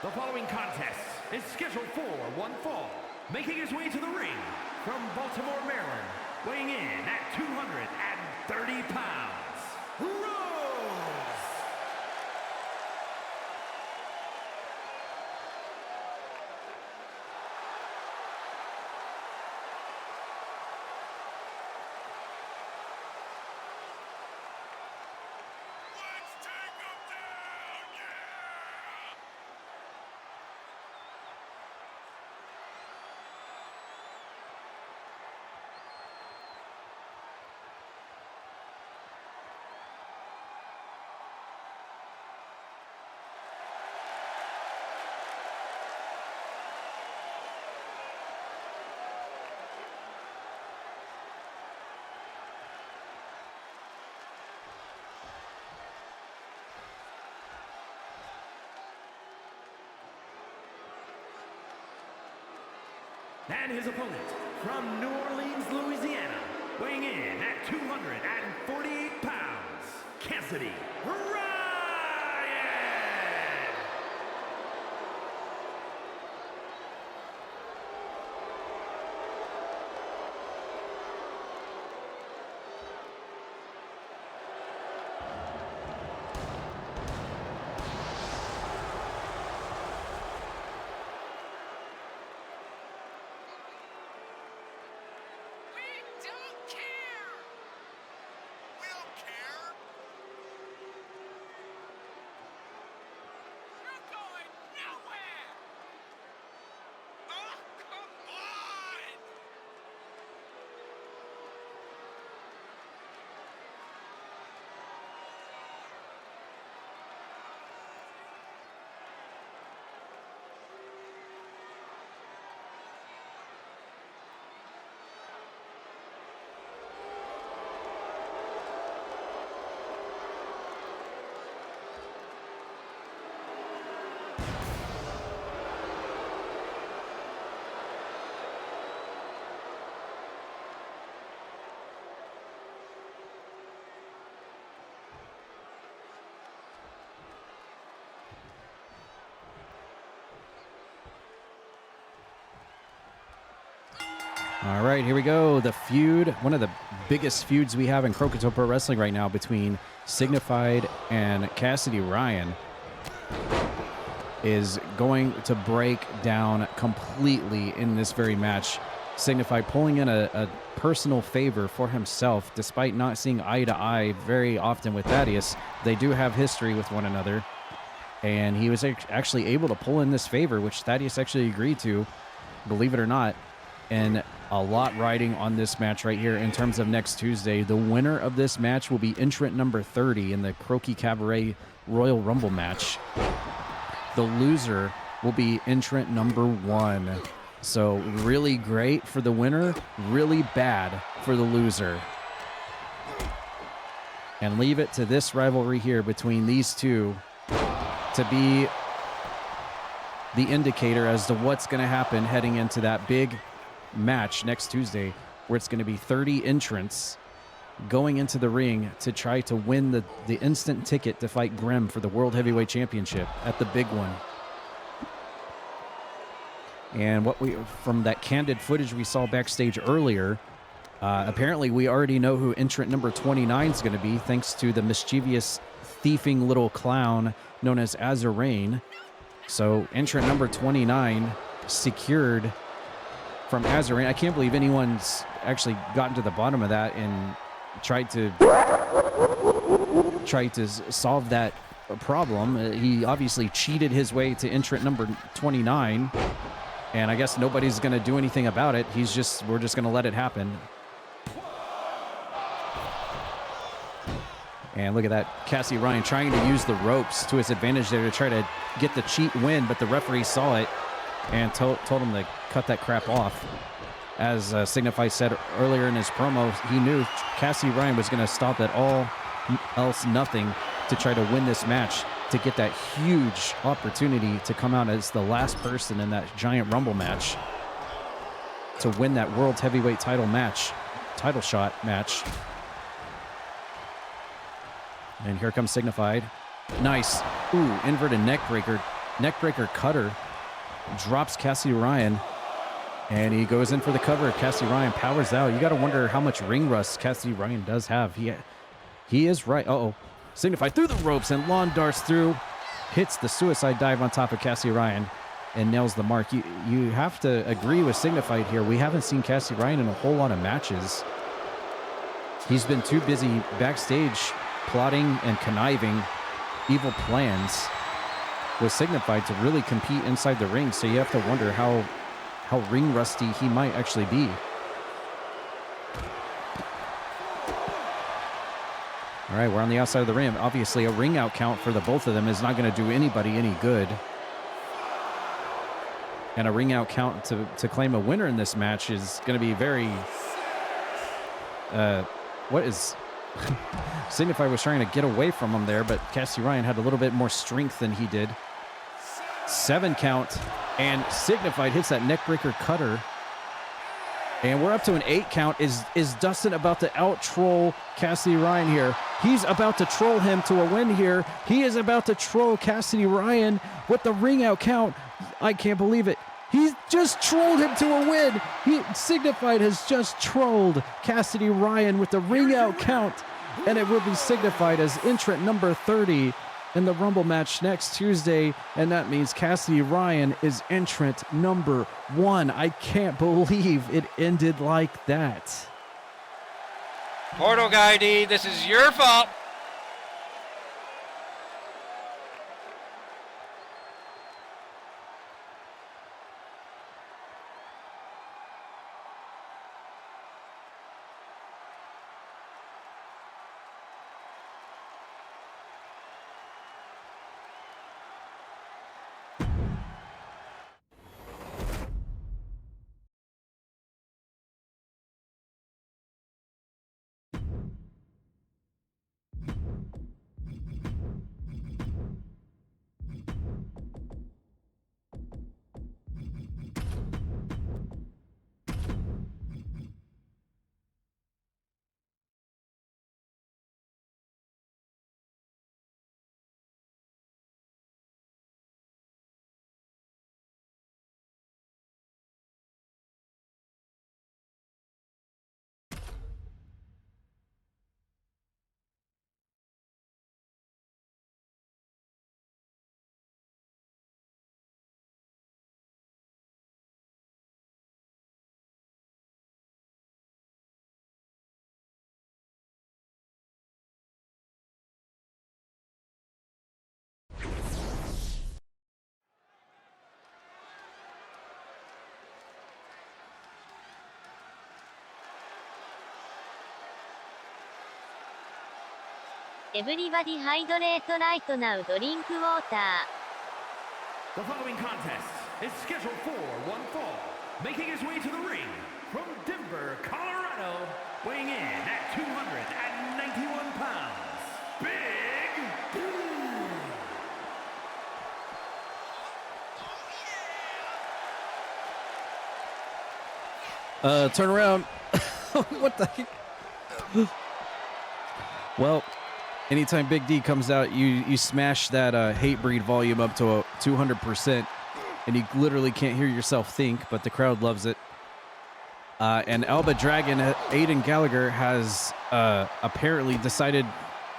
The following contest is scheduled for one fall. Making his way to the ring from Baltimore, Maryland, weighing in at 230 pounds, Rose! Let's take him down! Yeah! And his opponent from New Orleans, Louisiana, weighing in at 248 pounds, Cassidy Ryan! We don't care! We don't care! You're going nowhere! Oh, come on! All right, here we go. The feud, one of the biggest feuds we have in Croakitoad Pro Wrestling right now between Signified and Cassidy Ryan, is going to break down completely in this very match. Signified pulling in a personal favor for himself, despite not seeing eye to eye very often with Thaddeus. They do have history with one another, and he was actually able to pull in this favor, which Thaddeus actually agreed to, believe it or not. And a lot riding on this match right here in terms of next Tuesday. The winner of this match will be entrant number 30 in the Croaki Cabaret Royal Rumble match. The loser will be entrant number 1. So really great for the winner, really bad for the loser. And leave it to this rivalry here between these two to be the indicator as to what's going to happen heading into that big match next Tuesday, where it's going to be 30 entrants going into the ring to try to win the instant ticket to fight Grimm for the World Heavyweight Championship at the big one. And what we, from that candid footage we saw backstage earlier, apparently we already know who entrant number 29 is going to be, thanks to the mischievous, thieving little clown known as Azarain. So entrant number 29 secured from Azarain. I can't believe anyone's actually gotten to the bottom of that and tried to solve that problem. He obviously cheated his way to entrant number 29, and I guess nobody's going to do anything about it. We're just going to let it happen. And look at that, Cassidy Ryan trying to use the ropes to his advantage there to try to get the cheat win, but the referee saw it and told him to cut that crap off. As Signify said earlier in his promo, he knew Cassidy Ryan was going to stop at all else nothing to try to win this match, to get that huge opportunity to come out as the last person in that giant Rumble match to win that World Heavyweight title shot match. And here comes Signified. Nice. Ooh, inverted neck breaker neckbreaker cutter, drops Cassidy Ryan, and he goes in for the cover. Cassidy Ryan powers out. You got to wonder how much ring rust Cassidy Ryan does have. He is right. Uh-oh. Signified through the ropes, and lawn darts through, hits the suicide dive on top of Cassidy Ryan, and nails the mark. You have to agree with Signified here. We haven't seen Cassidy Ryan in a whole lot of matches. He's been too busy backstage plotting and conniving evil plans with Signified to really compete inside the ring. So you have to wonder how ring rusty he might actually be. All right, we're on the outside of the ring. Obviously, a ring out count for the both of them is not going to do anybody any good. And a ring out count to claim a winner in this match is going to be very... what is... Signified was trying to get away from him there, but Cassidy Ryan had a little bit more strength than he did. 7 count, and Signified hits that neckbreaker cutter. And we're up to an 8 count. Is Dustin about to out-troll Cassidy Ryan here? He's about to troll him to a win here. He is about to troll Cassidy Ryan with the ring out count. I can't believe it. He's just trolled him to a win. Signified has just trolled Cassidy Ryan with the ring out count. And it will be Signified as entrant number 30 in the Rumble match next Tuesday. And that means Cassidy Ryan is entrant number 1. I can't believe it ended like that. Portal Guy D, this is your fault. Everybody hydrate right now, drink water. The following contest is scheduled for one fall. Making his way to the ring from Denver, Colorado, weighing in at 291 pounds, Big D. Turn around. What the heck? Well, anytime Big D comes out, you smash that Hatebreed volume up to 200%, and you literally can't hear yourself think, but the crowd loves it. And Alba Dragon, Aiden Gallagher, has apparently decided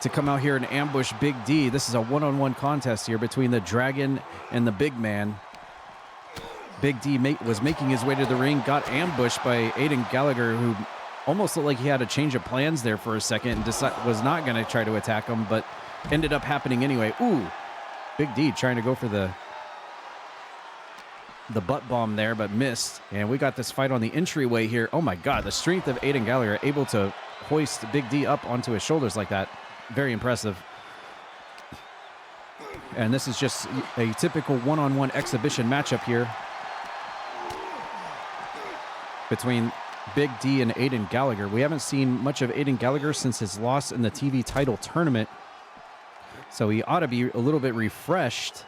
to come out here and ambush Big D. This is a one-on-one contest here between the Dragon and the Big Man. Big D was making his way to the ring, got ambushed by Aiden Gallagher, who almost looked like he had a change of plans there for a second and was not going to try to attack him, but ended up happening anyway. Ooh, Big D trying to go for the butt bomb there, but missed. And we got this fight on the entryway here. Oh my God, the strength of Aiden Gallagher, able to hoist Big D up onto his shoulders like that. Very impressive. And this is just a typical one-on-one exhibition matchup here between Big D and Aiden Gallagher. We haven't seen much of Aiden Gallagher since his loss in the TV title tournament, so he ought to be a little bit refreshed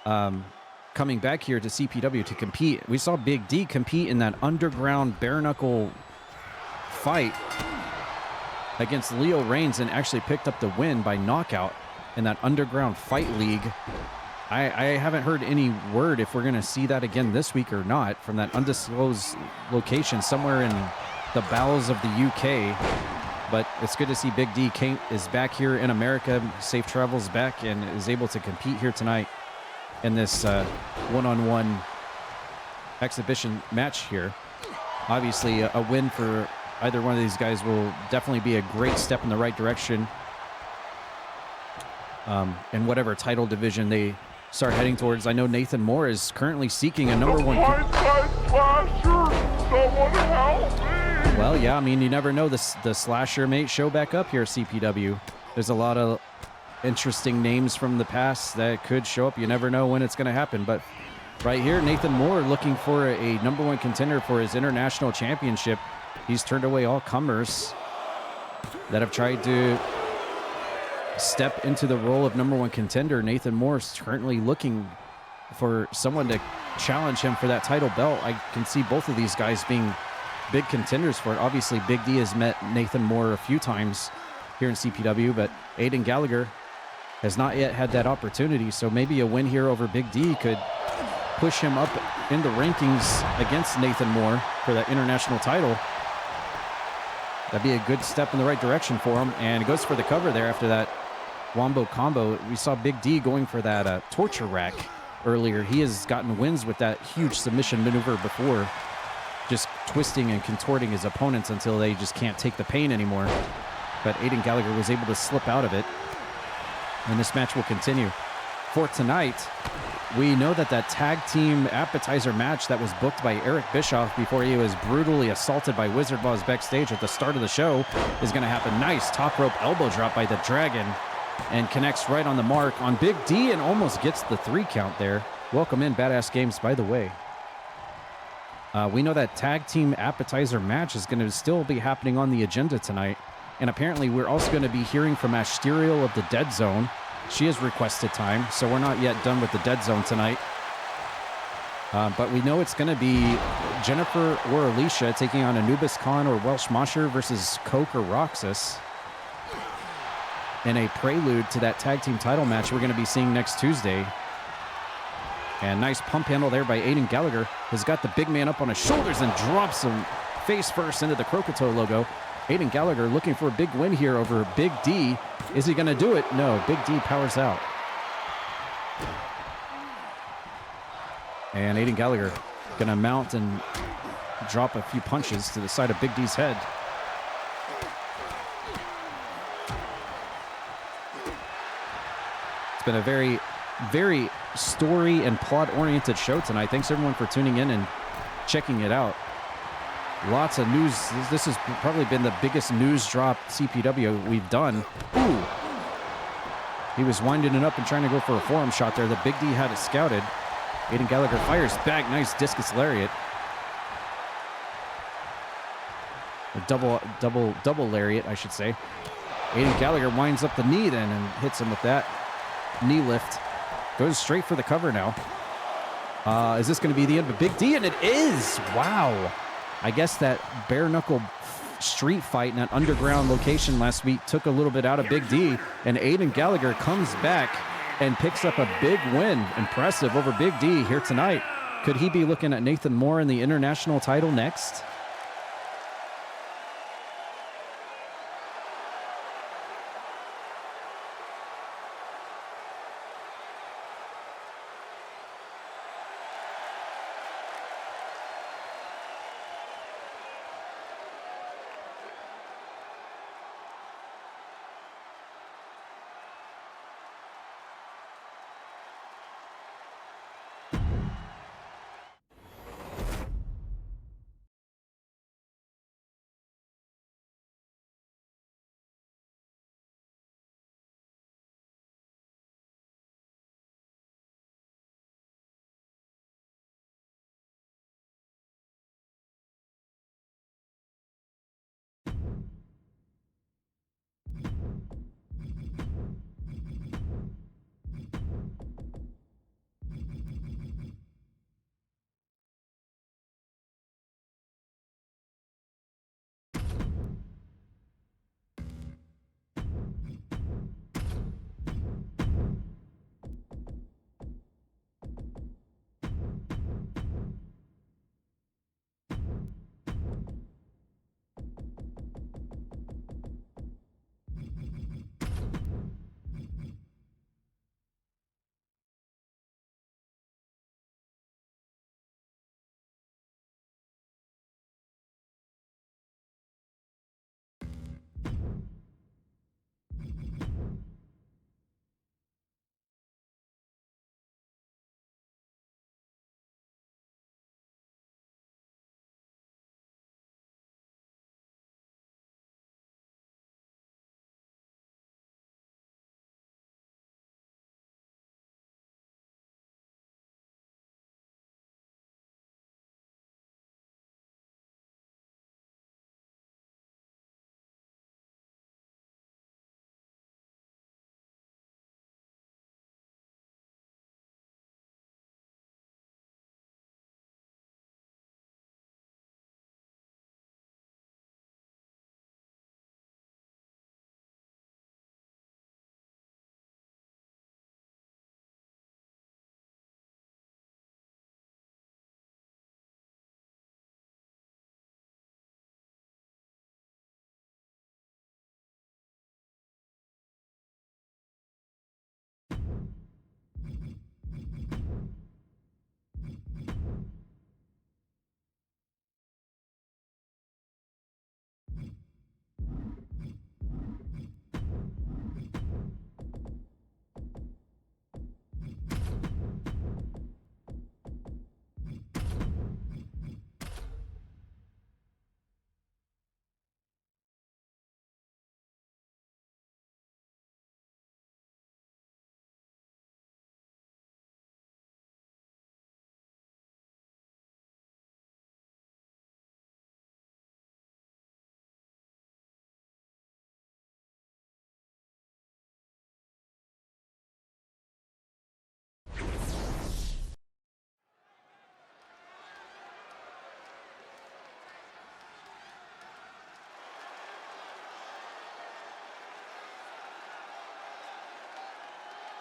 coming back here to CPW to compete. We saw Big D compete in that underground bare knuckle fight against Leo Reigns and actually picked up the win by knockout in that underground fight league I haven't heard any word if we're going to see that again this week or not from that undisclosed location somewhere in the bowels of the UK. But it's good to see Big D is back here in America. Safe travels back and is able to compete here tonight in this one-on-one exhibition match here. Obviously, a win for either one of these guys will definitely be a great step in the right direction in whatever title division they start heading towards. I know Nathan Moore is currently seeking a #1. Well, yeah, I mean, you never know. The Slasher may show back up here at CPW. There's a lot of interesting names from the past that could show up. You never know when it's going to happen. But right here, Nathan Moore looking for a #1 contender for his international championship. He's turned away all comers that have tried to step into the role of #1 contender. Nathan Moore is currently looking for someone to challenge him for that title belt. I can see both of these guys being big contenders for it. Obviously, Big D has met Nathan Moore a few times here in CPW, but Aiden Gallagher has not yet had that opportunity. So maybe a win here over Big D could push him up in the rankings against Nathan Moore for that international title. That'd be a good step in the right direction for him. And it goes for the cover there after that wombo combo. We saw Big D going for that torture rack earlier. He has gotten wins with that huge submission maneuver before, just twisting and contorting his opponents until they just can't take the pain anymore. But Aiden Gallagher was able to slip out of it. And this match will continue. For tonight, we know that tag team appetizer match that was booked by Eric Bischoff before he was brutally assaulted by Wizardboz backstage at the start of the show is going to happen. Nice top rope elbow drop by the Dragon and connects right on the mark on Big D and almost gets the 3 count there. Welcome in, Badass Games, by the way. We know that tag team appetizer match is going to still be happening on the agenda tonight. And apparently we're also going to be hearing from Asterial of the Dead Zone. She has requested time, so we're not yet done with the Dead Zone tonight. But we know it's going to be Jennifer or Alicia taking on Anubis Khan or Welsh Mosher versus Coke or Roxas in a prelude to that tag team title match we're going to be seeing next Tuesday. And nice pump handle there by Aiden Gallagher. Has got the big man up on his shoulders and drops him face first into the Croakitoad logo. Aiden Gallagher looking for a big win here over Big D. Is he going to do it? No, Big D powers out. And Aiden Gallagher going to mount and drop a few punches to the side of Big D's head. It's been a very, very story and plot-oriented show tonight. Thanks everyone for tuning in and checking it out. Lots of news. This has probably been the biggest news drop CPW we've done. Ooh. He was winding it up and trying to go for a forearm shot there. The Big D had it scouted. Aiden Gallagher fires back. Nice discus lariat. A double lariat, I should say. Aiden Gallagher winds up the knee then and hits him with that knee lift. Goes straight for the cover now. Is this going to be the end of Big D? And it is! Wow. I guess that bare knuckle street fight in that underground location last week took a little bit out of Big D, and Aiden Gallagher comes back and picks up a big win. Impressive over Big D here tonight. Could he be looking at Nathan Moore in the international title next?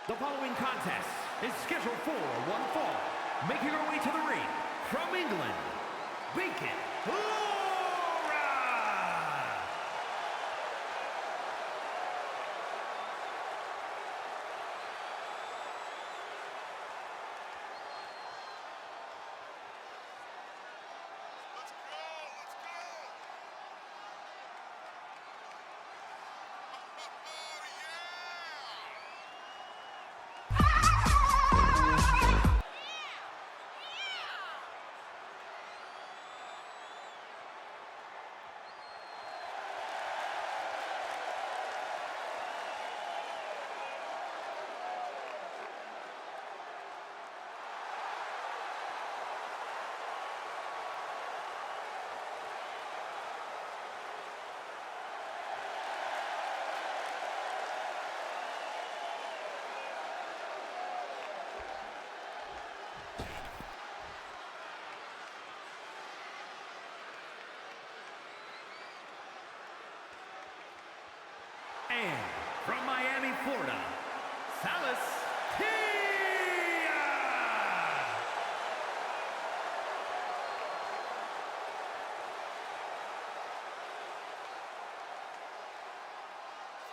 The following contest is scheduled for one fall. Making her way to the ring from England, Bacon Laura! Let's go! Let's go! Oh, And from Miami, Florida, Salas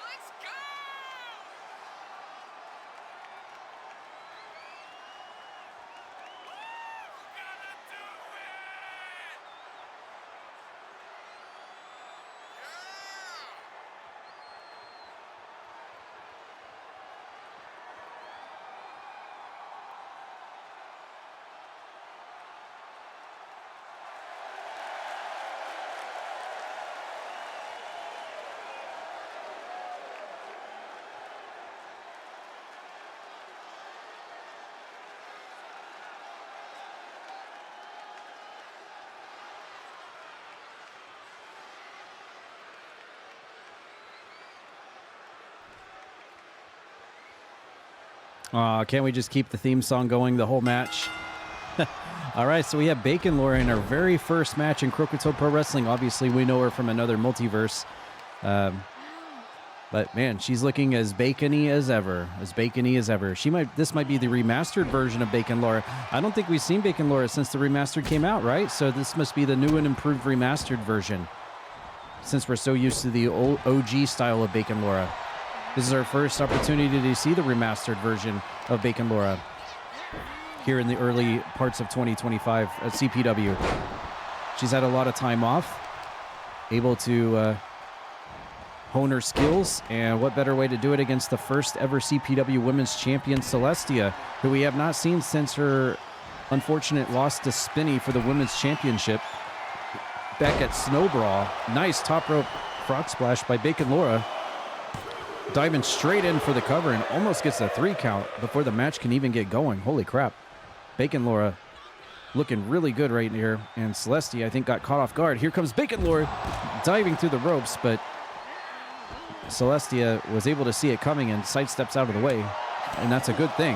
let's go! Gotta do it! Yeah! Can't we just keep the theme song going the whole match? All right, so we have Bacon Laura in our very first match in Croakitoad Pro Wrestling. Obviously, we know her from another multiverse. But man, she's looking as bacony as ever. As bacony as ever. This might be the remastered version of Bacon Laura. I don't think we've seen Bacon Laura since the remastered came out, right? So this must be the new and improved remastered version, since we're so used to the old OG style of Bacon Laura. This is our first opportunity to see the remastered version of Bacon Laura here in the early parts of 2025 at CPW. She's had a lot of time off, able to hone her skills, and what better way to do it against the first ever CPW Women's Champion, Celestia, who we have not seen since her unfortunate loss to Spinny for the Women's Championship back at Snow Brawl. Nice top rope frog splash by Bacon Laura. Diving straight in for the cover and almost gets a 3 count before the match can even get going. Holy crap. Bacon Laura looking really good right here. And Celestia, I think, got caught off guard. Here comes Bacon Laura diving through the ropes, but Celestia was able to see it coming and sidesteps out of the way. And that's a good thing.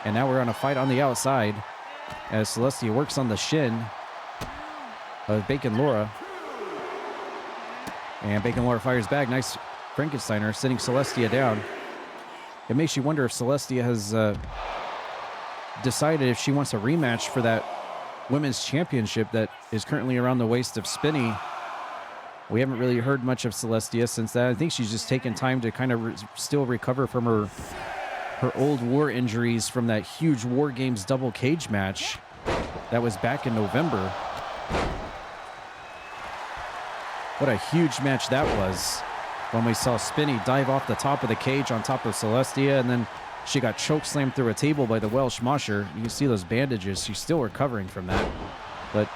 And now we're on a fight on the outside as Celestia works on the shin of Bacon Laura. And Bacon Laura fires back. Nice Frankensteiner, sitting Celestia down. It makes you wonder if Celestia has decided if she wants a rematch for that women's championship that is currently around the waist of Spinny. We haven't really heard much of Celestia since that. I think she's just taken time to kind of still recover from her old war injuries from that huge War Games double cage match that was back in November. What a huge match that was, when we saw Spinny dive off the top of the cage on top of Celestia, and then she got choke slammed through a table by the Welsh Mosher. You can see those bandages. She's still recovering from that, but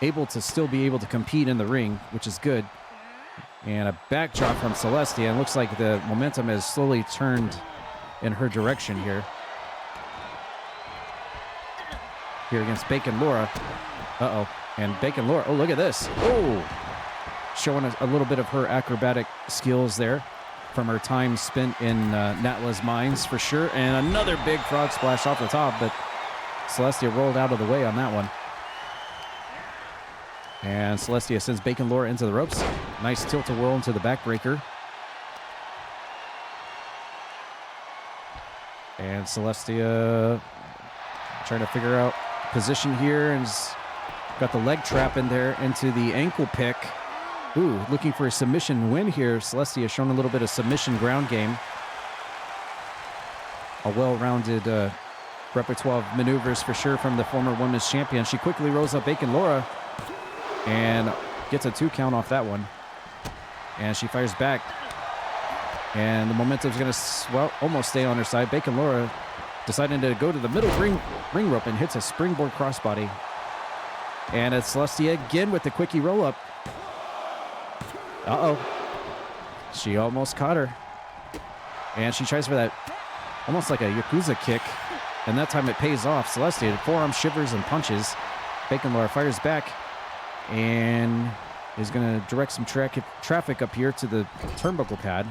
able to still be able to compete in the ring, which is good. And a backdrop from Celestia, and looks like the momentum has slowly turned in her direction here. Here against Bacon Laura. Uh-oh. And Bacon Laura, oh, look at this. Oh! Showing a little bit of her acrobatic skills there from her time spent in Natla's mines for sure. And another big frog splash off the top, but Celestia rolled out of the way on that one. And Celestia sends Bacon Laura into the ropes. Nice tilt-a-whirl into the backbreaker. And Celestia trying to figure out position here and got the leg trap in there into the ankle pick. Ooh, looking for a submission win here. Celestia showing a little bit of submission ground game. A well-rounded repertoire of maneuvers for sure from the former women's champion. She quickly rolls up Bacon Laura and gets a 2 count off that one. And she fires back. And the momentum's going to almost stay on her side. Bacon Laura deciding to go to the middle ring rope and hits a springboard crossbody. And it's Celestia again with the quickie roll-up. Uh-oh. She almost caught her. And she tries for that almost like a Yakuza kick. And that time it pays off. Celestia, forearm shivers and punches. Bacon Laura fires back and is going to direct some traffic up here to the turnbuckle pad.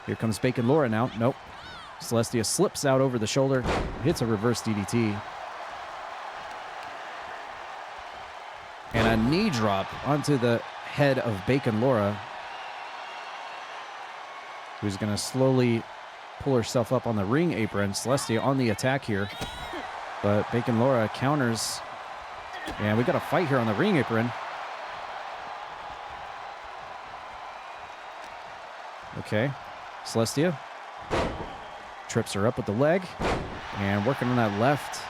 Here comes Bacon Laura now. Nope. Celestia slips out over the shoulder, hits a reverse DDT. And a knee drop onto the head of Bacon Laura, who's going to slowly pull herself up on the ring apron. Celestia on the attack here, but Bacon Laura counters. And we got a fight here on the ring apron. Okay, Celestia trips her up with the leg and working on that left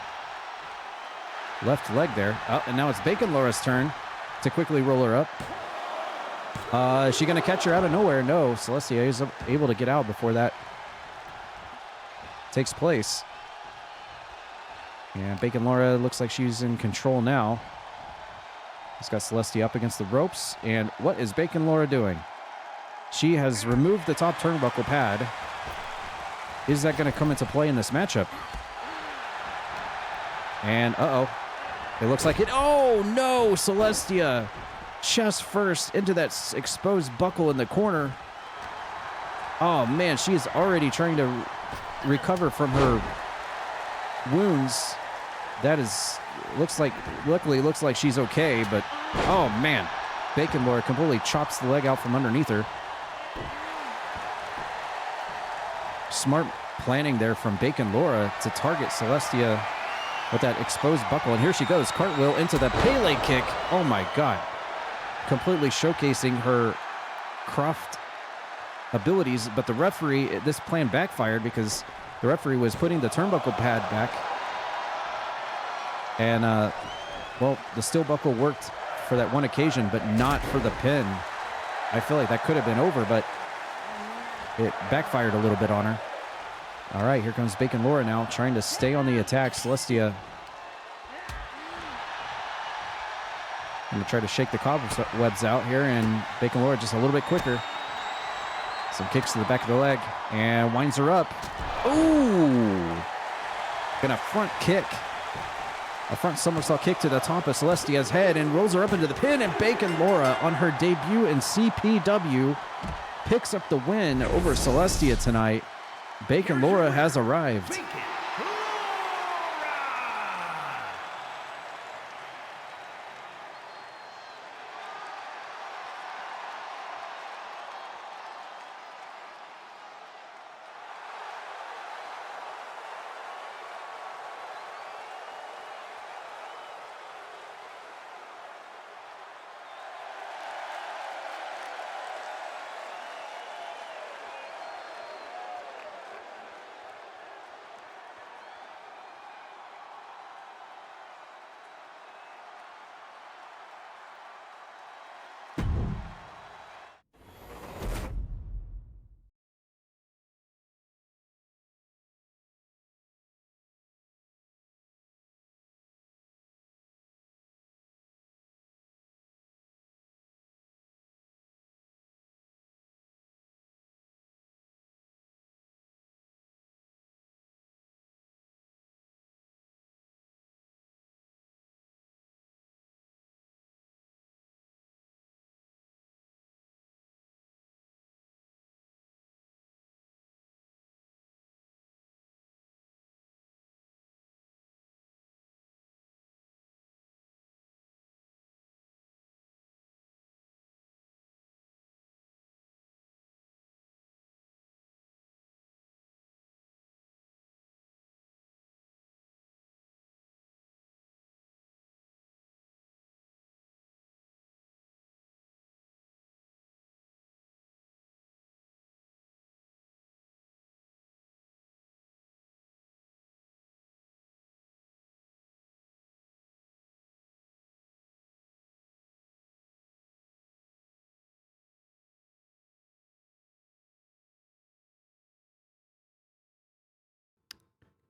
leg there. Oh, and now it's Bacon Laura's turn to quickly roll her up. Is she going to catch her out of nowhere? No, Celestia is able to get out before that takes place. And Bacon Laura looks like she's in control now. He's got Celestia up against the ropes. And what is Bacon Laura doing? She has removed the top turnbuckle pad. Is that going to come into play in this matchup? And uh-oh. It looks like it. Oh, no, Celestia. Chest first into that exposed buckle in the corner. Oh, man, she is already trying to recover from her wounds. That is, luckily it looks like she's okay, but oh, man. Bacon Laura completely chops the leg out from underneath her. Smart planning there from Bacon Laura to target Celestia with that exposed buckle. And here she goes, cartwheel into the Pele kick. Oh my God. Completely showcasing her craft abilities, but the referee, this plan backfired because the referee was putting the turnbuckle pad back. And, well, the steel buckle worked for that one occasion, but not for the pin. I feel like that could have been over, but it backfired a little bit on her. All right, here comes Bacon Laura now, trying to stay on the attack. Celestia going to try to shake the cobwebs out here, and Bacon Laura just a little bit quicker. Some kicks to the back of the leg, and winds her up. Ooh! Gonna front kick. A front somersault kick to the top of Celestia's head and rolls her up into the pin, and Bacon Laura on her debut in CPW picks up the win over Celestia tonight. Bacon Laura has arrived.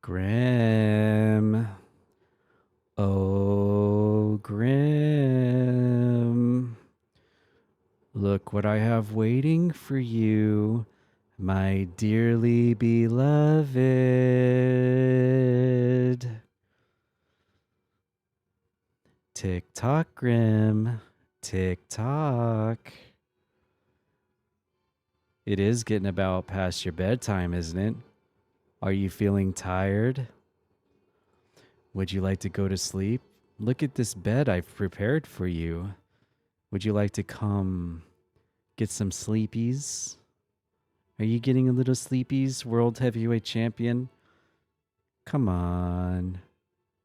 Grim. Oh, Grim. Look what I have waiting for you, my dearly beloved. Tick tock, Grim. Tick tock. It is getting about past your bedtime, isn't it? Are you feeling tired? Would you like to go to sleep? Look at this bed I've prepared for you. Would you like to come get some sleepies? Are you getting a little sleepies, World Heavyweight Champion? Come on.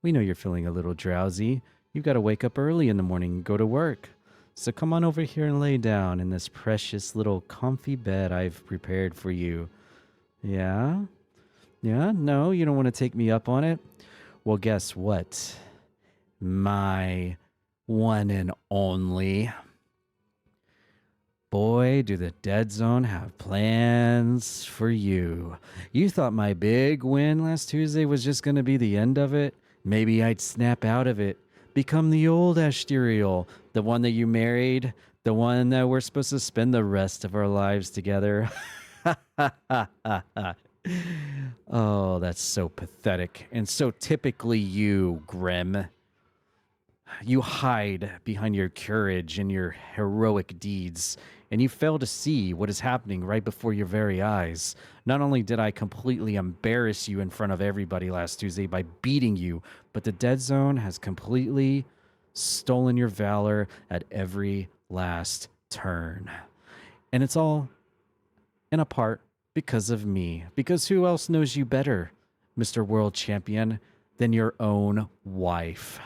We know you're feeling a little drowsy. You've got to wake up early in the morning and go to work. So come on over here and lay down in this precious little comfy bed I've prepared for you. Yeah? Yeah? No, you don't want to take me up on it? Well, guess what? My one and only. Boy, do the Dead Zone have plans for you. You thought my big win last Tuesday was just going to be the end of it? Maybe I'd snap out of it. Become the old Asterial, the one that you married, the one that we're supposed to spend the rest of our lives together. Oh, that's so pathetic and so typically you, Grim. You hide behind your courage and your heroic deeds, and you fail to see what is happening right before your very eyes. Not only did I completely embarrass you in front of everybody last Tuesday by beating you, but the Dead Zone has completely stolen your valor at every last turn. And it's all in a part because of me. Because who else knows you better, Mr. World Champion, than your own wife?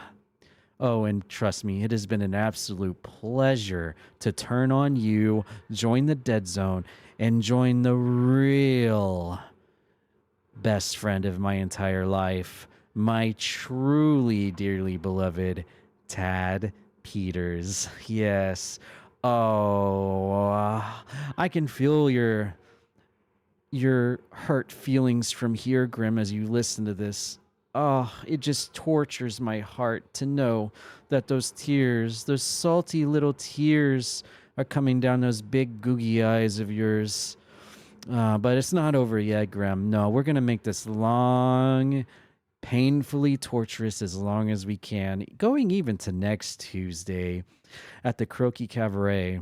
Oh, and trust me, it has been an absolute pleasure to turn on you, join the Dead Zone, and join the real best friend of my entire life, my truly dearly beloved Tad Peters. Yes. Oh, I can feel your hurt feelings from here, Grim, as you listen to this. Oh, it just tortures my heart to know that those tears, those salty little tears, are coming down those big googie eyes of yours. But it's not over yet, Grim. No, we're going to make this long, painfully torturous as long as we can, going even to next Tuesday at the Croaki Cabaret.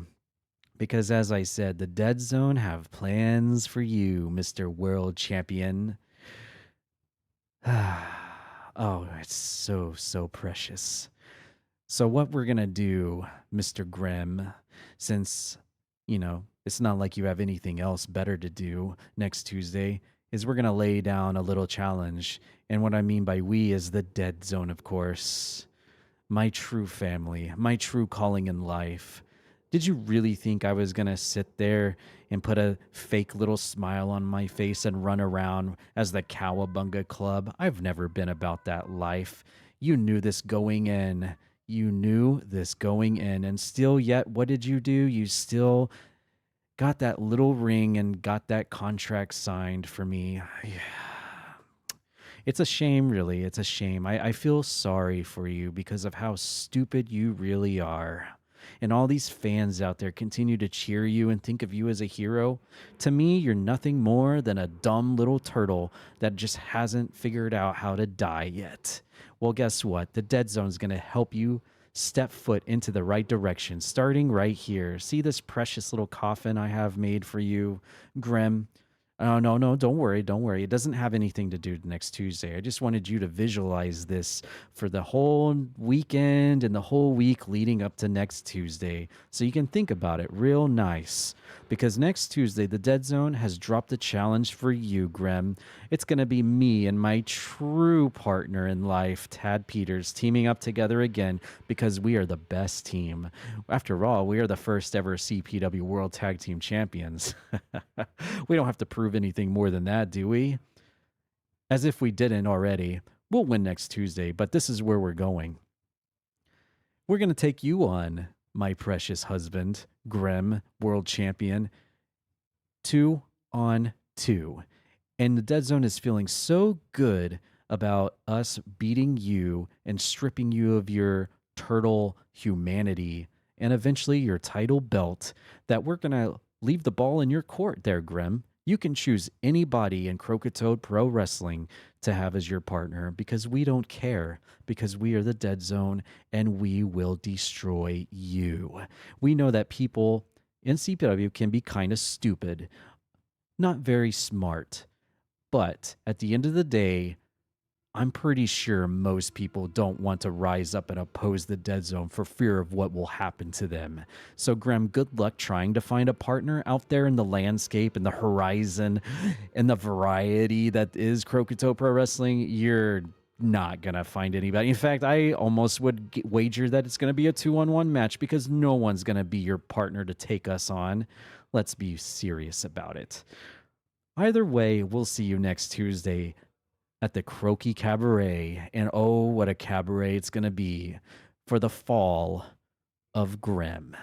Because as I said, the Dead Zone have plans for you, Mr. World Champion. Oh, it's so, so precious. So what we're going to do, Mr. Grimm, since, it's not like you have anything else better to do next Tuesday, is we're going to lay down a little challenge. And what I mean by we is the Dead Zone, of course. My true family, my true calling in life. Did you really think I was going to sit there and put a fake little smile on my face and run around as the Cowabunga Club? I've never been about that life. You knew this going in. You knew this going in. And still yet, what did you do? You still got that little ring and got that contract signed for me. It's a shame, really. It's a shame. I feel sorry for you because of how stupid you really are. And all these fans out there continue to cheer you and think of you as a hero. To me, you're nothing more than a dumb little turtle that just hasn't figured out how to die yet. Well, guess what? The Dead Zone's going to help you step foot into the right direction, starting right here. See this precious little coffin I have made for you, Grim? Oh, no, don't worry. It doesn't have anything to do next Tuesday. I just wanted you to visualize this for the whole weekend and the whole week leading up to next Tuesday. So you can think about it real nice. Because next Tuesday, the Dead Zone has dropped a challenge for you, Grim. It's going to be me and my true partner in life, Tad Peters, teaming up together again because we are the best team. After all, we are the first ever CPW World Tag Team Champions. We don't have to prove anything more than that, do we? As if we didn't already. We'll win next Tuesday, but this is where we're going. We're going to take you on, my precious husband, Grim, World Champion, 2-on-2. And the Dead Zone is feeling so good about us beating you and stripping you of your turtle humanity and eventually your title belt that we're going to leave the ball in your court there, Grim. You can choose anybody in Croakitoad Pro Wrestling to have as your partner because we don't care, because we are the Dead Zone and we will destroy you. We know that people in CPW can be kind of stupid, not very smart, but at the end of the day, I'm pretty sure most people don't want to rise up and oppose the Dead Zone for fear of what will happen to them. So, Graham, good luck trying to find a partner out there in the landscape and the horizon and the variety that is Croakitoad Pro Wrestling. You're not going to find anybody. In fact, I almost would wager that it's going to be a 2-on-1 match because no one's going to be your partner to take us on. Let's be serious about it. Either way, we'll see you next Tuesday at the Croaki Cabaret. And oh, what a cabaret it's going to be for the fall of Grim.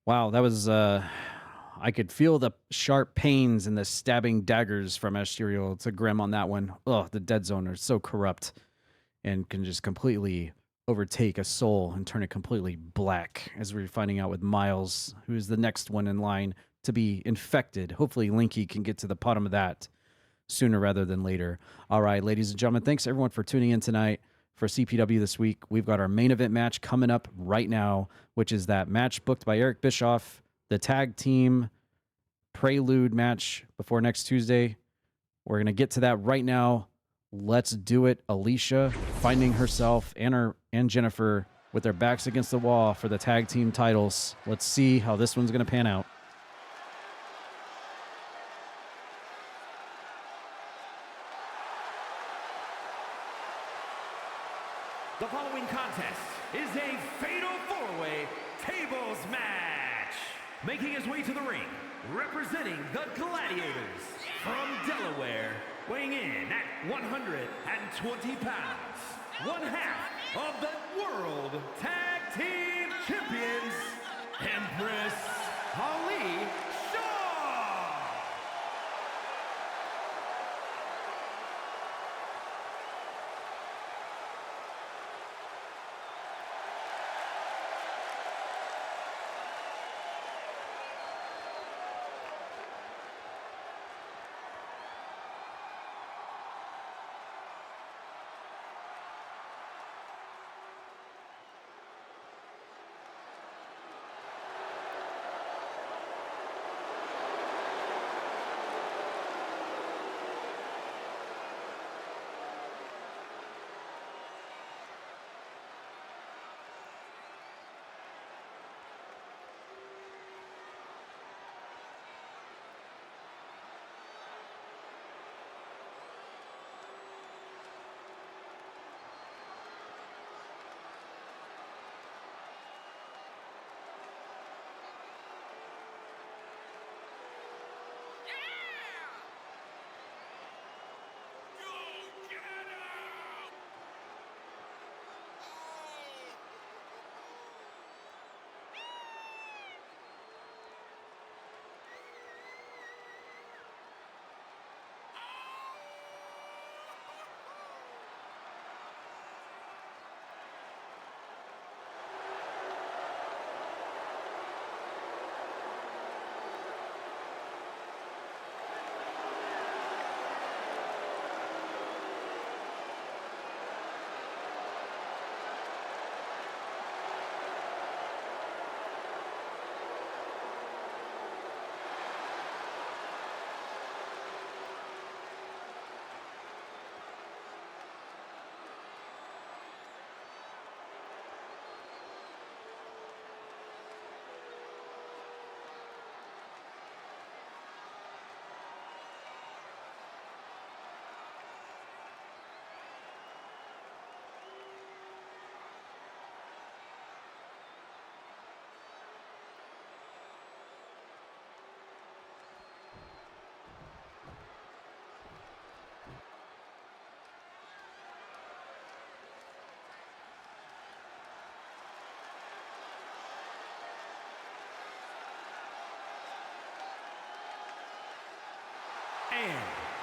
Wow, that was, I could feel the sharp pains and the stabbing daggers from Asterial to Grim on that one. Oh, the Dead Zone are so corrupt and can just completely overtake a soul and turn it completely black, as we're finding out with Miles, who is the next one in line to be infected. Hopefully Linky can get to the bottom of that sooner rather than later. All right, ladies and gentlemen, thanks everyone for tuning in tonight for CPW this week. We've got our main event match coming up right now, which is that match booked by Eric Bischoff, the tag team prelude match before next Tuesday. We're going to get to that right now. Let's do it. Alicia finding herself and Jennifer with their backs against the wall for the tag team titles. Let's see how this one's going to pan out. The following contest is a fatal four-way tables match. Making his way to the ring, representing the Gladiators from Delaware, weighing in at 120 pounds, one half of the World Tag Team Champions, Empress Alicia.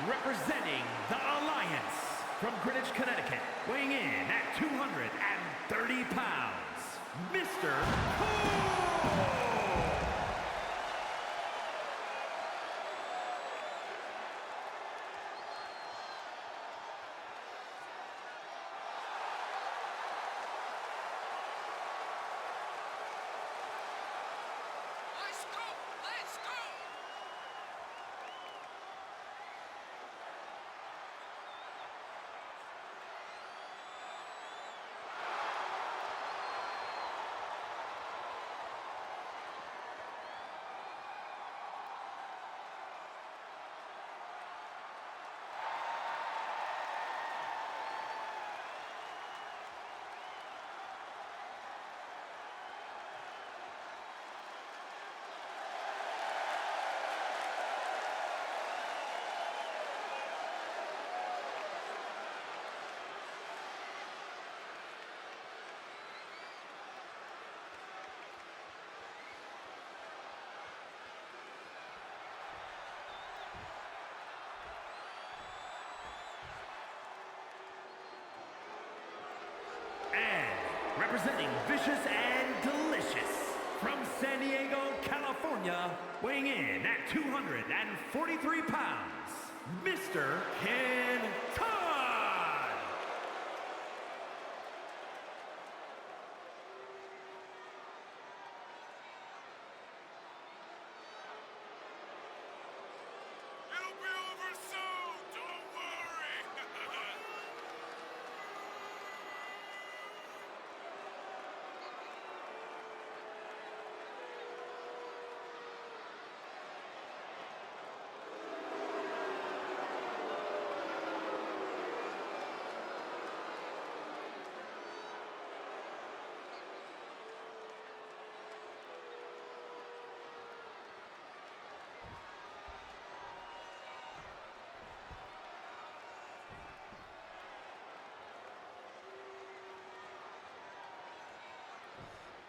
representing the Alliance from Greenwich, Connecticut, weighing in at 230 pounds, Mr. Cole! Let's go! Let's go! Representing Vicious and Delicious from San Diego, California, weighing in at 243 pounds, Mr. Kantot! It'll be over soon! Don't worry!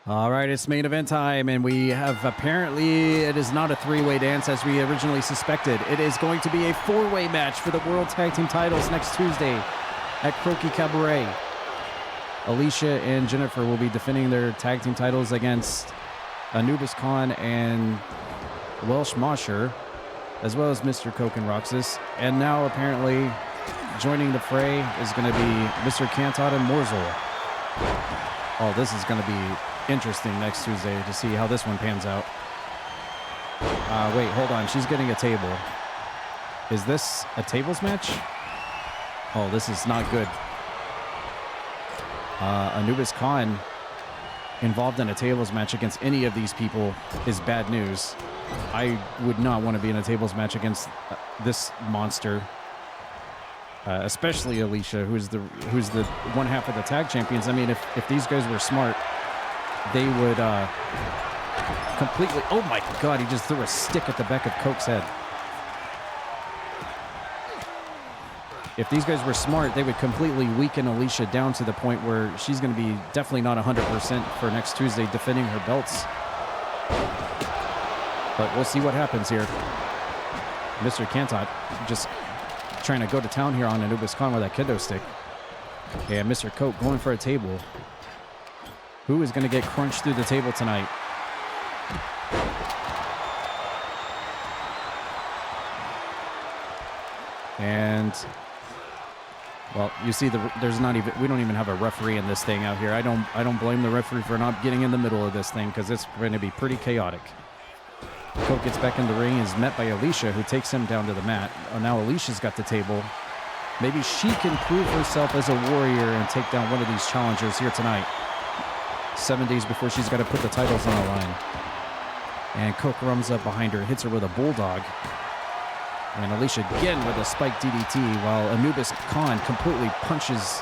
All right, it's main event time, and we have apparently, it is not a three-way dance as we originally suspected. It is going to be a four-way match for the World Tag Team titles next Tuesday at Croaki Cabaret. Alicia and Jennifer will be defending their tag team titles against Anubis Khan and Welsh Mosher, as well as Mr. Coke and Roxas. And now apparently joining the fray is going to be Mr. Kantot and Morsel. Oh, this is going to be interesting next Tuesday to see how this one pans out. Wait, hold on. She's getting a table. Is this a tables match? Oh, this is not good. Anubis Khan involved in a tables match against any of these people is bad news. I would not want to be in a tables match against this monster. Especially Alicia, who's the one half of the tag champions. I mean, if these guys were smart, they would completely... Oh my God, he just threw a stick at the back of Coke's head. If these guys were smart, they would completely weaken Alicia down to the point where she's going to be definitely not 100% for next Tuesday defending her belts. But we'll see what happens here. Mr. Kantot just trying to go to town here on Anubis Khan with that kendo stick. And Mr. Coke going for a table. Who is going to get crunched through the table tonight? And well, you see, there's not even, we don't even have a referee in this thing out here. I don't blame the referee for not getting in the middle of this thing because it's going to be pretty chaotic. Coke gets back in the ring and is met by Alicia, who takes him down to the mat. Oh, now Alicia's got the table. Maybe she can prove herself as a warrior and take down one of these challengers here tonight. 7 days before she's got to put the titles on the line. And Coke runs up behind her, hits her with a bulldog. And Alicia again with a spiked DDT, while Anubis Khan completely punches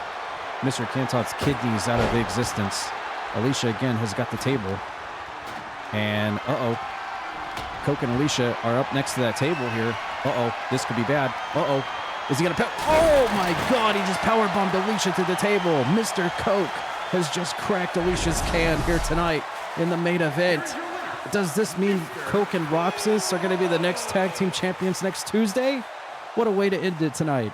Mr. Kantot's kidneys out of existence. Alicia again has got the table. And Coke and Alicia are up next to that table here. This could be bad. Is he gonna oh my God, he just powerbombed Alicia to the table. Mr. Coke has just cracked Alicia's can here tonight in the main event. Does this mean Coke and Roxas are going to be the next tag team champions next Tuesday? What a way to end it tonight.